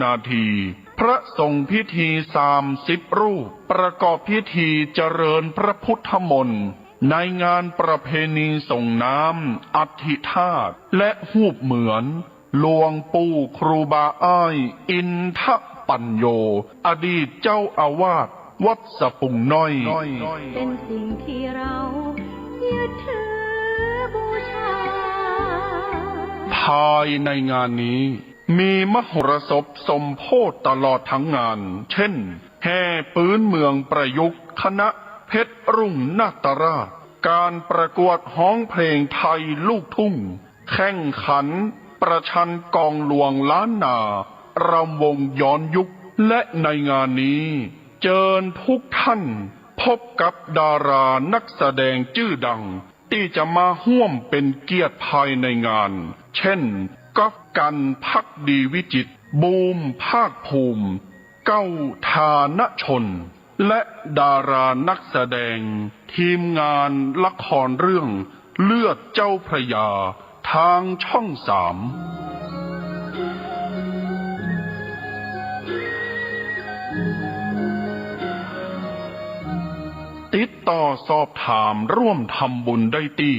นาทีพระสงฆ์พิธี30 รูปประกอบพิธีเจริญพระพุทธมนต์ในงานประเพณีส่งน้ำอธิธาตุและหูปเหมือนหลวงปู่ครูบาอ้ายอินทปัญโยอดีตเจ้าอาวาสวัดสะปุงน้อยเป็นสิ่งที่เรายึดถือบูชาภายในงานนี้มีมโหรสพสมโภชตลอดทั้งงานเช่นแห่ปืนเมืองประยุกต์คณะเพชรรุ่งนาตราชการประกวดฮ้องเพลงไทยลูกทุ่งแข่งขันประชันกองหลวงล้านนารำวงย้อนยุคและในงานนี้เชิญทุกท่านพบกับดารานักแสดงชื่อดังที่จะมาร่วมเป็นเกียรติภายในงานเช่นก๊อฟกันภักดีวิจิตรบูมภาคภูมิเก้าธานชนและดารานักแสดงทีมงานละครเรื่องเลือดเจ้าพระยาทางช่อง3ติดต่อสอบถามร่วมทำบุญได้ที่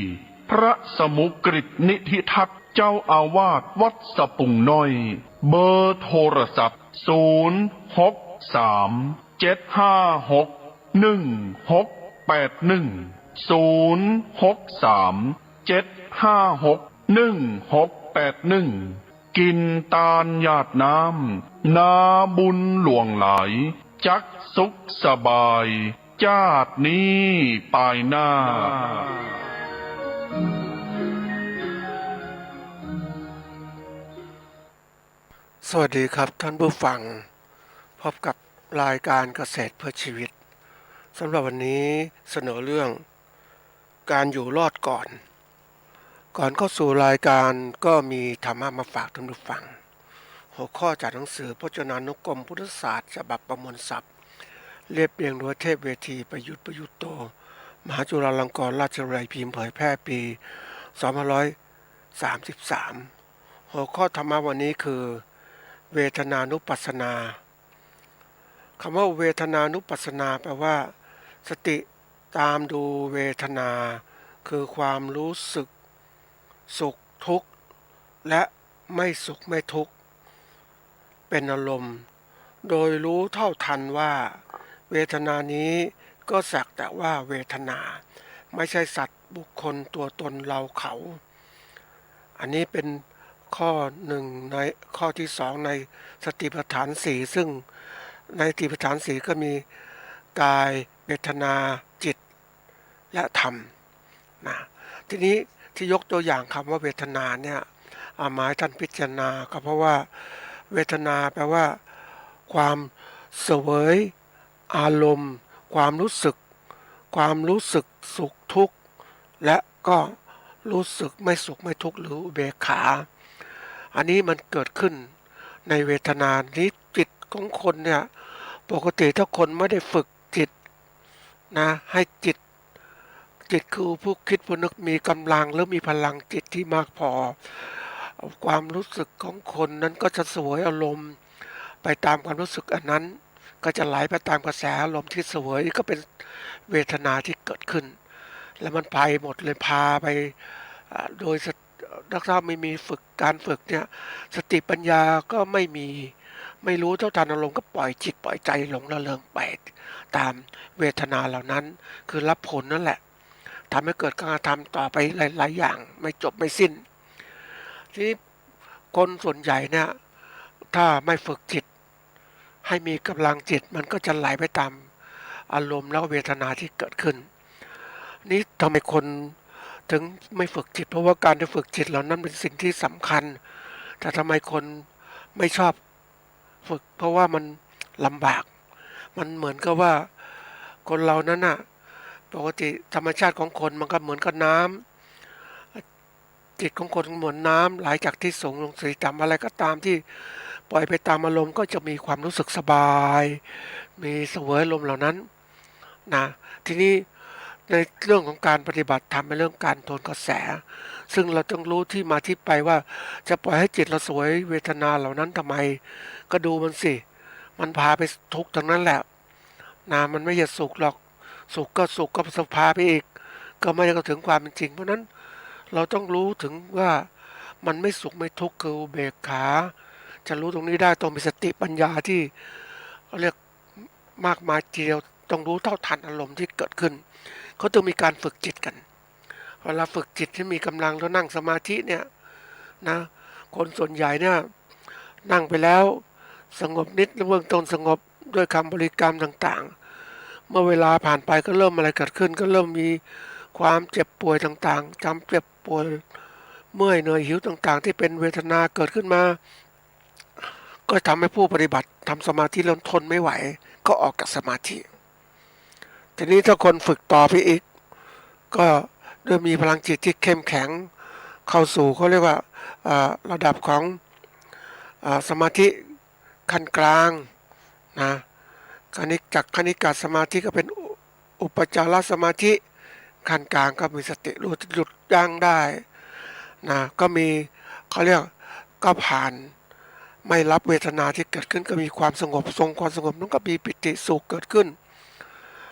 พระสมุกฤตนิธิทัศน์เจ้าอาวาสวัดสะปุงน้อยเบอร์โทรศัพท์063-756-1681กินตาลหยาดน้ำนาบุญหลวงหลายจักสุขสบายจาดนี้ปลายหน้าสวัสดีครับท่านผู้ฟังพบกับรายการเกษตรเพื่อชีวิตสำหรับวันนี้เสนอเรื่องการอยู่รอดก่อนเข้าสู่รายการก็มีธรรมะมาฝากท่านผู้ฟังหัวข้อจากหนังสือพจนานุกรมพุทธศาสตร์ฉบับประมวลศัพท์เรียบเรียงโดยเทพเวทีประยุทธ์โตมหาจุฬาลงกรณราชวิทยาลัยพิมพ์เผยแพร่ปี2533หัวข้อธรรมะวันนี้คือเวทนานุปัสสนาคำว่าเวทนานุปัสสนาแปลว่าสติตามดูเวทนาคือความรู้สึกสุขทุกข์และไม่สุขไม่ทุกข์เป็นอารมณ์โดยรู้เท่าทันว่าเวทนานี้ก็สักแต่ว่าเวทนาไม่ใช่สัตว์บุคคลตัวตนเราเขาอันนี้เป็นข้อหนึ่งในข้อที่2ในสติปัฏฐาน4ซึ่งในสติปัฏฐาน4ก็มีกายเวทนาจิตและธรรมนะทีนี้ที่ยกตัวอย่างคำว่าเวทนาเนี่ยหมายท่านพิจารณาก็เพราะว่าเวทนาแปลว่าความเสวยอารมณ์ความรู้สึกสุขทุกข์และก็รู้สึกไม่สุขไม่ทุกข์หรืออุเบกขาอันนี้มันเกิดขึ้นในเวทนานี้จิตของคนเนี่ยปกติถ้าคนไม่ได้ฝึกจิตนะให้จิตคือผู้คิดผู้นึกมีกำลังหรือมีพลังจิตที่มากพอความรู้สึกของคนนั้นก็จะเสวยอารมณ์ไปตามความรู้สึกอันนั้นก็จะไหลไปตามกระแสอารมณ์ที่เสวยก็เป็นเวทนาที่เกิดขึ้นแล้วมันไปหมดเลยพาไปโดยถ้าไม่มีการฝึกเนี่ยสติปัญญาก็ไม่รู้เท่าทันอารมณ์ก็ปล่อยจิตปล่อยใจหลงระเริงไปตามเวทนาเหล่านั้นคือรับผลนั่นแหละทำให้เกิดการกระทำต่อไปหลายๆอย่างไม่จบไม่สิ้นทีนี้คนส่วนใหญ่เนี่ยถ้าไม่ฝึกจิตให้มีกำลังจิตมันก็จะไหลไปตามอารมณ์แล้วเวทนาที่เกิดขึ้นนี่ทำไมคนถึงไม่ฝึกจิตเพราะว่าการที่ฝึกจิตเหล่านั้นเป็นสิ่งที่สำคัญแต่ทำไมคนไม่ชอบฝึกเพราะว่ามันลำบากมันเหมือนกับว่าคนเรานั้นน่ะปกติธรรมชาติของคนมันก็เหมือนกับน้ำจิตของคนเหมือนน้ำไหลจากที่สูงลงสู่ต่ำอะไรก็ตามที่ปล่อยไปตามอารมณ์ก็จะมีความรู้สึกสบายมีเสวยลมเหล่านั้นนะทีนี้ ในเรื่องของการปฏิบัติธรรมเป็นเรื่องการทวนกระแสซึ่งเราต้องรู้ที่มาที่ไปว่าจะปล่อยให้จิตเราสวยเวทนาเหล่านั้นทำไมก็ดูมันสิมันพาไปทุกข์ทั้งนั้นแหละนะมันไม่ใช่สุขหรอกสุขก็สภาไปอีกก็ไม่ได้เข้าถึงความเป็นจริงเพราะนั้นเราต้องรู้ถึงว่ามันไม่สุขไม่ทุกข์คืออุเบกขาจะรู้ตรงนี้ได้ต้องมีสติปัญญาที่เรียกมากมายทีเดียวต้องรู้เท่าทันอารมณ์ที่เกิดขึ้นเขาต้องมีการฝึกจิตกันเวลาฝึกจิตที่มีกำลังแล้วนั่งสมาธิเนี่ยนะคนส่วนใหญ่เนี่ยนั่งไปแล้วสงบนิดเบื้องต้นสงบด้วยคำบริกรรมต่างๆเมื่อเวลาผ่านไปก็เริ่มอะไรเกิดขึ้นก็เริ่มมีความเจ็บป่วยต่างๆจำเจ็บป่วยเมื่อยเหนื่อยหิวต่างๆที่เป็นเวทนาเกิดขึ้นมาก็ทำให้ผู้ปฏิบัติทำสมาธิแล้วทนไม่ไหวก็ออกจากสมาธิทีนี้ถ้าคนฝึกต่อไปอีกก็โดยมีพลังจิตที่เข้มแข็งเข้าสู่เขาเรียกว่าระดับของสมาธิขั้นกลางนะคณิกาสมาธิก็เป็นอุปจารสมาธิขั้นกลางก็มีสติรู้หยุดยั้งได้นะก็มีเขาเรียกก็ผ่านไม่รับเวทนาที่เกิดขึ้นก็มีความสงบทรงความสงบนั้นก็มีปิติสุขเกิดขึ้น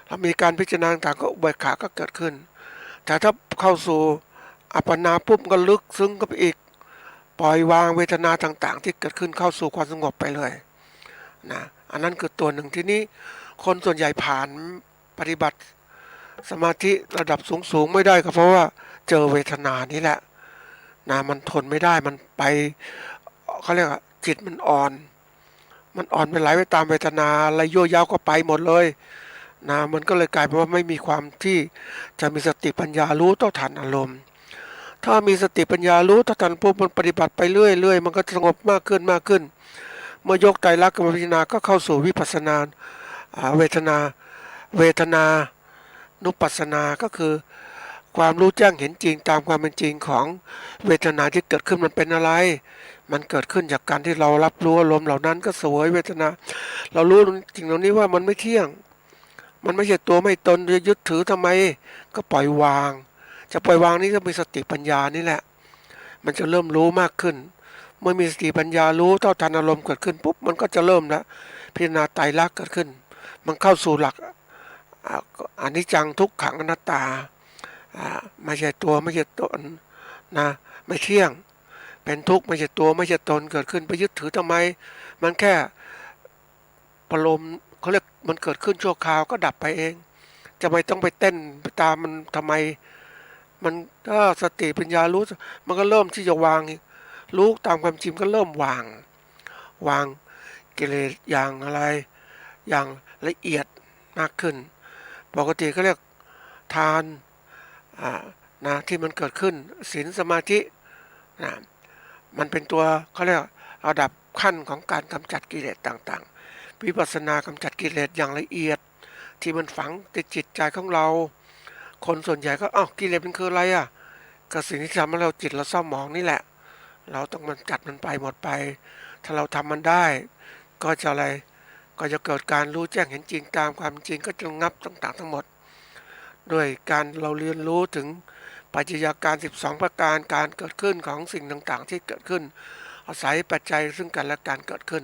แล้วมีการพิจารณาต่างก็อุเบกขาก็เกิดขึ้นแต่ถ้าเข้าสู่อัปปนาปุ๊บก็ลึกซึ้งก็ไปอีกปล่อยวางเวทนาต่างๆที่เกิดขึ้นเข้าสู่ความสงบไปเลยนะอันนั้นคือตัวหนึ่งที่นี้คนส่วนใหญ่ผ่านปฏิบัติสมาธิระดับสูงไม่ได้ก็เพราะว่าเจอเวทนานี้แหละนะมันทนไม่ได้มันไปเขาเรียกว่าจิตมันอ่อนไปไหลไปตามเวทนาอะไรยั่วยาวก็ไปหมดเลยนะมันก็เลยกลายเป็นว่าไม่มีความที่จะมีสติปัญญารู้เท่าทันอารมณ์ถ้ามีสติปัญญารู้เท่าทันปุ๊บมันปฏิบัติไปเรื่อยๆมันก็สงบมากขึ้นเมื่อยกไตรลักษณ์กับพิจารณาก็เข้าสู่วิปัสสนาเวทนานุปัสสนาก็คือความรู้แจ้งเห็นจริงตามความเป็นจริงของเวทนาที่เกิดขึ้นมันเป็นอะไรมันเกิดขึ้นจากการที่เรารับรู้อารมณ์เหล่านั้นก็สวยเวทนาเรารู้จริงตรงนี้ว่ามันไม่เที่ยงมันไม่ใช่ตัวไม่ตนจะยึดถือทำไมก็ปล่อยวางจะปล่อยวางนี่ก็มีสติปัญญานี่แหละมันจะเริ่มรู้มากขึ้นเมื่อมีสติปัญญารู้เท่าทันอารมณ์เกิดขึ้นปุ๊บมันก็จะเริ่มแล้วพิจารณาไตรลักษณ์เกิดขึ้นมันเข้าสู่หลักอนิจจังทุกขังอนัตตาไม่ใช่ตัวไม่ใช่ตนนะไม่เที่ยงเป็นทุกข์ไม่ใช่ตัวไม่ใช่ตนเกิดขึ้นไปยึดถือทำไมมันแค่ปรมเขาเรียกมันเกิดขึ้นชั่วคราวก็ดับไปเองจะไม่ต้องไปเต้นไปตามมันทำไมมันก็สติปัญญารู้มันก็เริ่มที่จะวางรู้ตามความจริงก็เริ่มวางกิเลสอย่างอะไรอย่างละเอียดมากขึ้นปกติเขาเรียกทานนะที่มันเกิดขึ้นศีลสมาธินะมันเป็นตัวเขาเรียกระดับขั้นของการกำจัดกิเลสต่างๆวิปัสสนากำจัดกิเลสอย่างละเอียดที่มันฝังในจิตใจของเราคนส่วนใหญ่ก็กิเลสมันคืออะไรก็สิ่งที่ทำให้เราจิตเราเศร้าหมองนี่แหละเราต้องมันจัดมันไปหมดไปถ้าเราทำมันได้ก็จะอะไรก็จะเกิดการรู้แจ้งเห็นจริงตามความจริงก็จะงับต่างๆทั้งหมดด้วยการเราเรียนรู้ถึงปัจจัยการ12ประการการเกิดขึ้นของสิ่งต่างๆที่เกิดขึ้นอาศัยปัจจัยซึ่งกันและการเกิดขึ้น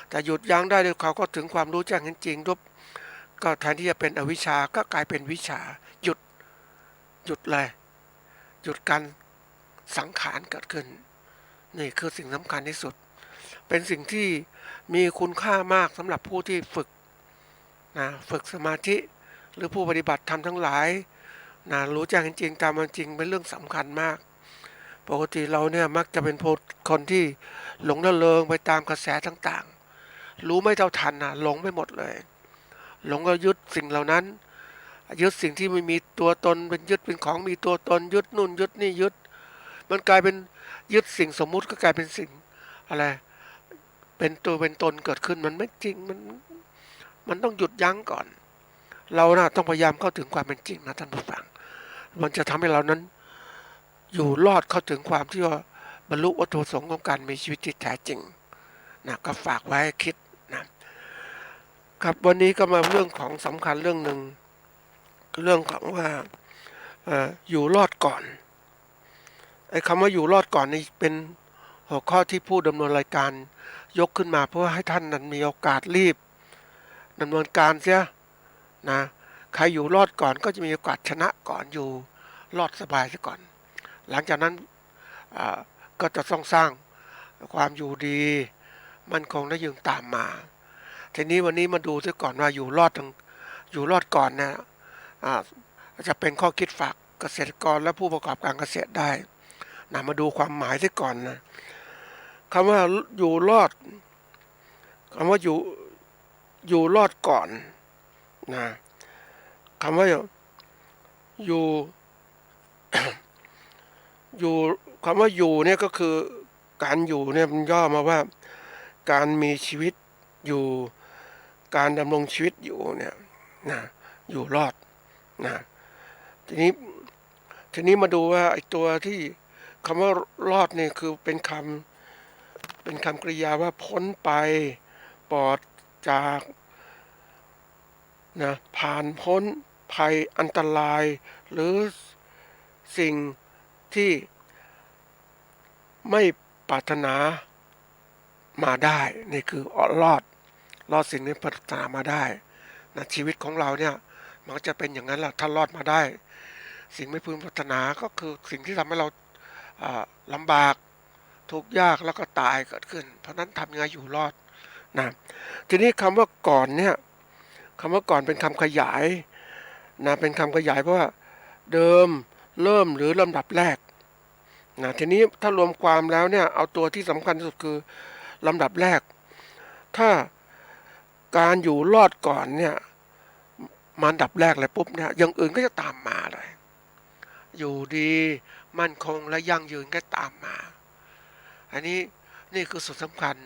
แต่หยุดยั้งได้ด้วยเขาก็ถึงความรู้แจ้งเห็นจริงรูปก็แทนที่จะเป็นอวิชชาก็กลายเป็นวิชาหยุดเลยหยุดการสังขารเกิดขึ้นนี่คือสิ่งสำคัญที่สุดเป็นสิ่งที่มีคุณค่ามากสำหรับผู้ที่ฝึกสมาธิหรือผู้ปฏิบัติธรรมทั้งหลายรู้แจ้งจริงตามมันจริงเป็นเรื่องสำคัญมากปกติเราเนี่ยมักจะเป็นคนที่หลงระเริงไปตามกระแสต่างๆรู้ไม่เท่าทันหลงไปหมดเลยหลงก็ยึดสิ่งเหล่านั้นยึดสิ่งที่ไม่มีตัวตนเป็นยึดเป็นของมีตัวตนยึดนู่นยึดนี่ยึดมันกลายเป็นยึดสิ่งสมมุติก็กลายเป็นสิ่งอะไรเป็นตัวเป็นตนเกิดขึ้นมันไม่จริงมันต้องหยุดยั้งก่อนเราต้องพยายามเข้าถึงความเป็นจริงนะท่านผู้ฟังมันจะทำให้เรานั้นอยู่รอดเข้าถึงความที่ว่าบรรลุวัตถุประสงค์ของการมีชีวิตที่แท้จริงก็ฝากไว้ให้คิดนะครับวันนี้ก็มาเรื่องของสำคัญเรื่องหนึ่ง เรื่องของว่าอยู่รอดก่อนไอ้คำว่าอยู่รอดก่อนนี่เป็นหัวข้อที่ผู้ดำเนินรายการยกขึ้นมาเพื่อให้ท่านนั้นมีโอกาสรีบดำเนินการเสียนะใครอยู่รอดก่อนก็จะมีโอกาสชนะก่อนอยู่รอดสบายซะก่อนหลังจากนั้นก็จะต้องสร้างความอยู่ดีมั่นคงและยืนตามมาทีนี้วันนี้มาดูซะก่อนว่าอยู่รอดก่อนเนี่ยจะเป็นข้อคิดฝากเกษตรกรและผู้ประกอบการเกษตรได้นะมาดูความหมายซะก่อนนะคำว่าอยู่รอดคำว่าอยู่รอดก่อนนะคำว่าอยู่ อยู่คำว่าอยู่เนี่ยก็คือการอยู่เนี่ยมันย่อมาว่าการมีชีวิตอยู่การดำรงชีวิตอยู่เนี่ยนะอยู่รอดนะทีนี้มาดูว่าไอ้ตัวที่คำว่ารอดเนี่ยคือเป็นคำกริยาว่าพ้นไปปลอดจากนะผ่านพ้นภัยอันตรายหรือสิ่งที่ไม่ปรารถนามาได้นี่คือรอดสิ่งนี้ปรารถนามาได้นะชีวิตของเราเนี่ยมันจะเป็นอย่างนั้นแหละถ้ารอดมาได้สิ่งไม่พึงปรารถนาก็คือสิ่งที่ทำให้เราลำบากทุกข์ยากแล้วก็ตายเกิดขึ้นเพราะนั้นทำยังไงอยู่รอดนะทีนี้คำว่าก่อนเนี่ยคำว่าก่อนเป็นคำขยายนะเป็นคำขยายเพราะว่าเดิมเริ่มหรือลำดับแรกนะทีนี้ถ้ารวมความแล้วเนี่ยเอาตัวที่สำคัญที่สุดคือลำดับแรกถ้าการอยู่รอดก่อนเนี่ยมาอันดับแรกเลยปุ๊บเนี่ยอย่างอื่นก็จะตามมาเลยอยู่ดีมั่นคงและยั่งยืนก็ตามมาอันนี้นี่คือส่วนสำคัญ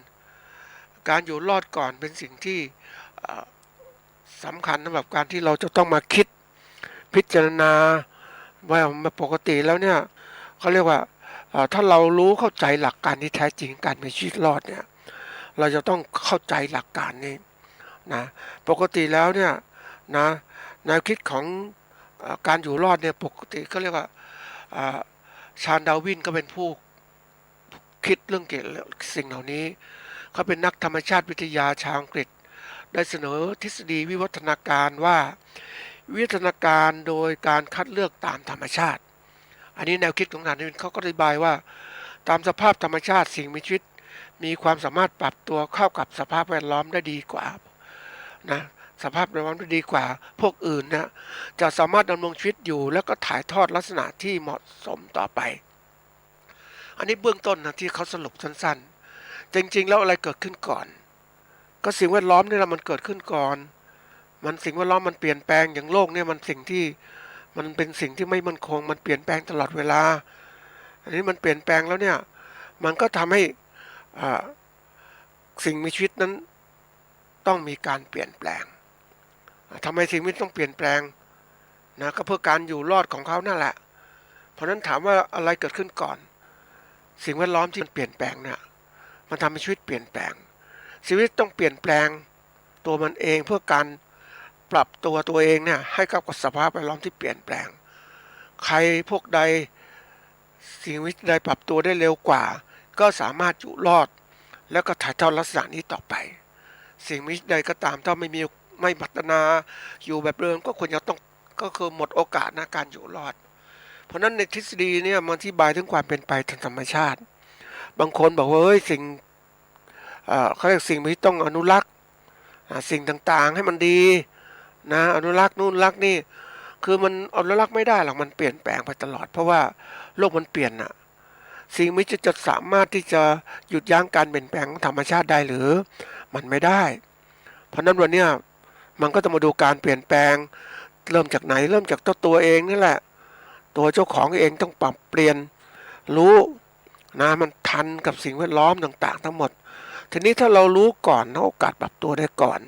การอยู่รอดก่อนเป็นสิ่งที่สำคัญสำหรับการที่เราจะต้องมาคิดพิจารณาว่าปกติแล้วเนี่ยเขาเรียกว่าถ้าเรารู้เข้าใจหลักการที่แท้จริงการมีชีวิตรอดเนี่ยเราจะต้องเข้าใจหลักการนี้นะปกติแล้วเนี่ยนะแนวคิดของการอยู่รอดเนี่ยปกติเขาเรียกว่าชาร์ลส์ดาร์วินก็เป็นผู้คิดเรื่องเกี่ยวกับสิ่งเหล่านี้เขาเป็นนักธรรมชาติวิทยาชาวอังกฤษได้เสนอทฤษฎีวิวัฒนาการว่าวิวัฒนาการโดยการคัดเลือกตามธรรมชาติอันนี้แนวคิดของดาร์วินเขาก็อธิบายว่าตามสภาพธรรมชาติสิ่งมีชีวิตมีความสามารถปรับตัวเข้ากับสภาพแวดล้อมได้ดีกว่านะสภาพแวดล้อมได้ดีกว่าพวกอื่นนะจะสามารถดำรงชีวิตอยู่แล้วก็ถ่ายทอดลักษณะที่เหมาะสมต่อไปอันนี้เบื้องต้นนะที่เขาสรุปสั้นๆจริงๆแล้วอะไรเกิดขึ้นก่อนก็สิ่งแวดล้อมนี่แหละมันเกิดขึ้นก่อนมันสิ่งแวดล้อมมันเปลี่ยนแปลงอย่างโลกเนี่ยมันสิ่งที่มันเป็นสิ่งที่ไม่มั่นคงมันเปลี่ยนแปลงตลอดเวลาอันนี้มันเปลี่ยนแปลงแล้วเนี่ยมันก็ทำให้สิ่งมีชีวิตนั้นต้องมีการเปลี่ยนแปลงทำไมสิ่งมีชีวิตต้องเปลี่ยนแปลงนะก็เพื่อการอยู่รอดของเขานั่นแหละเพราะนั้นถามว่าอะไรเกิดขึ้นก่อนสิ่งแวดล้อมที่มันเปลี่ยนแปลงเนี่ยมันทำให้ชีวิตเปลี่ยนแปลงชีวิตต้องเปลี่ยนแปลงตัวมันเองเพื่อการปรับตัวเองเนี่ยให้เข้ากับสภาพแวดล้อมที่เปลี่ยนแปลงใครพวกใดสิ่งวิทย์ใดปรับตัวได้เร็วกว่าก็สามารถอยู่รอดแล้วก็ถ่ายทอดลักษณะนี้ต่อไปสิ่งวิทย์ใดก็ตามถ้าไม่พัฒนาอยู่แบบเดิมก็ควรจะต้องก็คือหมดโอกาสในการอยู่รอดเพราะนั้นในทฤษฎีเนี่ยมันอธิบายถึงความเป็นไปทางธรรมชาติบางคนบอกว่าเฮ้ยสิ่งเขาเรียกสิ่งที่ต้องอนุรักษ์สิ่งต่างๆให้มันดีนะอนุรักษ์นู่นรักนี่คือมันอนุรักษ์ไม่ได้หรอกมันเปลี่ยนแปลงไปตลอดเพราะว่าโลกมันเปลี่ยนน่ะสิ่งนี้จะสามารถที่จะหยุดยั้งการเปลี่ยนแปลงของธรรมชาติได้หรือมันไม่ได้เพราะนั้นวันนี้มันก็ต้องมาดูการเปลี่ยนแปลงเริ่มจากไหนเริ่มจากตัวเองนี่แหละตัวเจ้าของเองต้องปรับเปลี่ยนรู้นะมันทันกับสิ่งแวดล้อมต่างๆทั้งหมดทีนี้ถ้าเรารู้ก่อนนะโอกาสปรับตัวได้ก่อน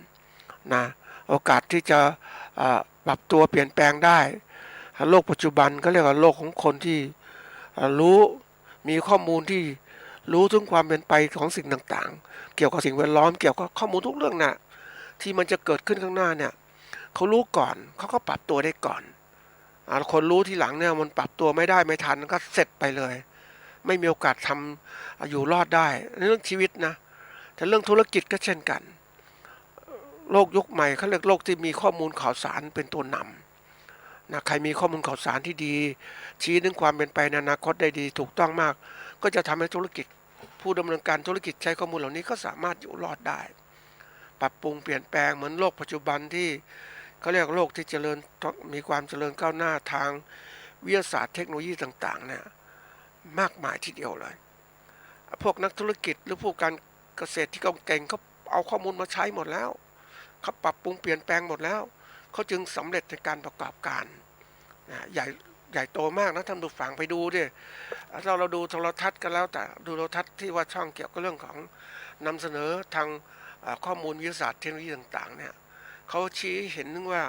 นะโอกาสที่จะปรับตัวเปลี่ยนแปลงได้โลกปัจจุบันก็เรียกว่าโลกของคนที่รู้มีข้อมูลที่รู้ถึงความเป็นไปของสิ่งต่างๆเกี่ยวกับสิ่งแวดล้อมเกี่ยวกับข้อมูลทุกเรื่องนะที่มันจะเกิดขึ้นข้างหน้าเนี่ย เขารู้ก่อนเขาก็ปรับตัวได้ก่อนคนรู้ทีหลังเนี่ยมันปรับตัวไม่ได้ไม่ทันก็เสร็จไปเลยไม่มีโอกาสทำอยู่รอดได้เรื่องชีวิตนะแต่เรื่องธุรกิจก็เช่นกันโลกยุคใหม่เขาเรียกโลกที่มีข้อมูลข่าวสารเป็นตัวนำนะใครมีข้อมูลข่าวสารที่ดีชี้ถึงความเป็นไปในอนาคตได้ดีถูกต้องมากก็จะทำให้ธุรกิจผู้ดำเนินการธุรกิจใช้ข้อมูลเหล่านี้ก็สามารถอยู่รอดได้ปรับปรุงเปลี่ยนแปลงเหมือนโลกปัจจุบันที่เขาเรียกโลกที่เจริญมีความเจริญก้าวหน้าทางวิทยาศาสตร์เทคโนโลยีต่างๆเนี่ยมากมายทีเดียวเลยพวกนักธุรกิจหรือผู้การเกษตรที่เก่งเขาเอาข้อมูลมาใช้หมดแล้วเขาปรับปรุงเปลี่ยนแปลงหมดแล้วเขาจึงสำเร็จในการประกอบการใหญ่โตมากนะท่านผู้ฟังไปดูดิเราดูโทรทัศน์กันแล้วแต่ดูโทรทัศน์ที่ว่าช่องเกี่ยวกับเรื่องของนำเสนอทางข้อมูลวิทยาศาสตร์เทคโนโลยีต่างๆเนี่ยเขาชี้เห็นถึงว่า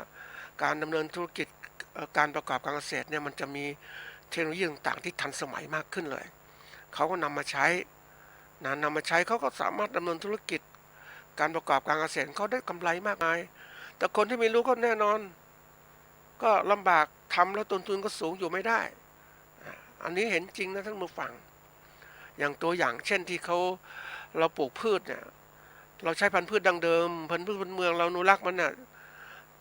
การดำเนินธุรกิจการประกอบการเกษตรเนี่ยมันจะมีเทคโนโลยีต่างๆที่ทันสมัยมากขึ้นเลยเขาก็นำมาใช้เขาก็สามารถดำเนินธุรกิจการประกอบการเกษตรเขาได้กำไรมากมายแต่คนที่ไม่รู้ก็แน่นอนก็ลำบากทำแล้วต้นทุนก็สูงอยู่ไม่ได้อันนี้เห็นจริงนะท่านผู้ฟังอย่างตัวอย่างเช่นที่เราปลูกพืชเนี่ยเราใช้พันธุ์พืชดั้งเดิมพันธุ์พืชพื้นเมืองเราอนุรักษ์มันน่ะ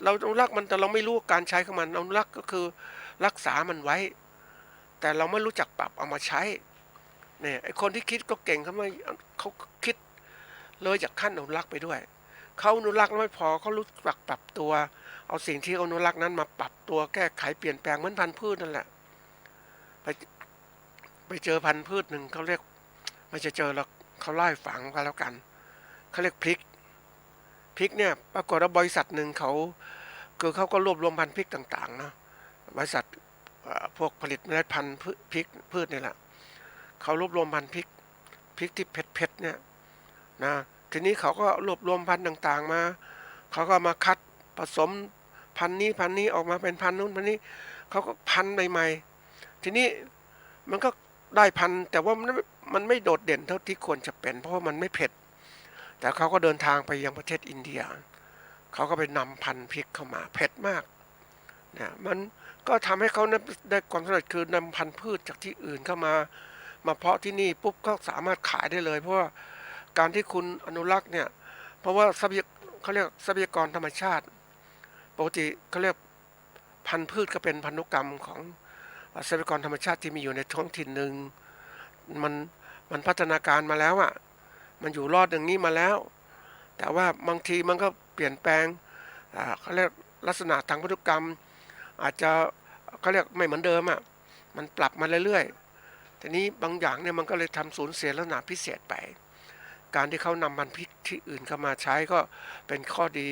เราอนุรักษ์มันแต่เราไม่รู้การใช้ของมันอนุรักษ์ก็คือรักษามันไว้แต่เราไม่รู้จักปรับเอามาใช้เนี่ยไอ้คนที่คิดก็เก่งเขาคิดเลยจากขั้นอนุรักษ์ไปด้วยเขาอนุรักษ์ไม่พอเขารู้จักปรับตัวเอาสิ่งที่อนุรักษ์นั้นมาปรับตัวแก้ไขเปลี่ยนแปลงเหมือนพันธุ์พืชนั่นแหละไปเจอพันธุ์พืชหนึ่งเขาเรียกไม่จะเจอแล้วเขาไล่ฝังกันแล้วกันเขาเรียกพริกเนี่ยปรากฏว่าบริษัทหนึ่งเขาก็รวบรวมพันธุ์พริกต่างๆนะบริษัทพวกผลิตเมล็ดพันธุ์พริกพืชนี่แหละเขารวบรวมพันธุ์พริกที่เผ็ดเนี่ยนะทีนี้เขาก็รวบรวมพันธุ์ต่างๆมาเขาก็มาคัดผสมพันธุ์นี้ออกมาเป็นพันธุ์นู้นพันธุ์นี้เขาก็พันธุ์ใหม่ๆทีนี้มันก็ได้พันธุ์แต่ว่ามันไม่โดดเด่นเท่าที่ควรจะเป็นเพราะว่ามันไม่เผ็ดแต่เขาก็เดินทางไปยังประเทศอินเดียเขาก็ไปนำพันธุ์พริกเข้ามาเผ็ดมากเนี่ยมันก็ทำให้เขาได้ความสำเร็จคือนำพันธุ์พืชจากที่อื่นเข้ามาเพาะที่นี่ปุ๊บก็สามารถขายได้เลยเพราะว่าการที่คุณอนุรักษ์เนี่ยเพราะว่าเขาเรียกทรัพยากรธรรมชาติปกติเขาเรียกพันธุ์พืชก็เป็นพันธุกรรมของทรัพยากรธรรมชาติที่มีอยู่ในท้องถิ่นหนึ่งมันพัฒนาการมาแล้วอ่ะมันอยู่รอดอย่างนี้มาแล้วแต่ว่าบางทีมันก็เปลี่ยนแปลงเขาเรียกลักษณะทางพันธุกรรมอาจจะเขาเรียกไม่เหมือนเดิมอ่ะมันปรับมาเรื่อยๆทีนี้บางอย่างเนี่ยมันก็เลยทำสูญเสียลักษณะพิเศษไปการที่เขานำพันธุ์พริกที่อื่นเข้ามาใช้ก็เป็นข้อดี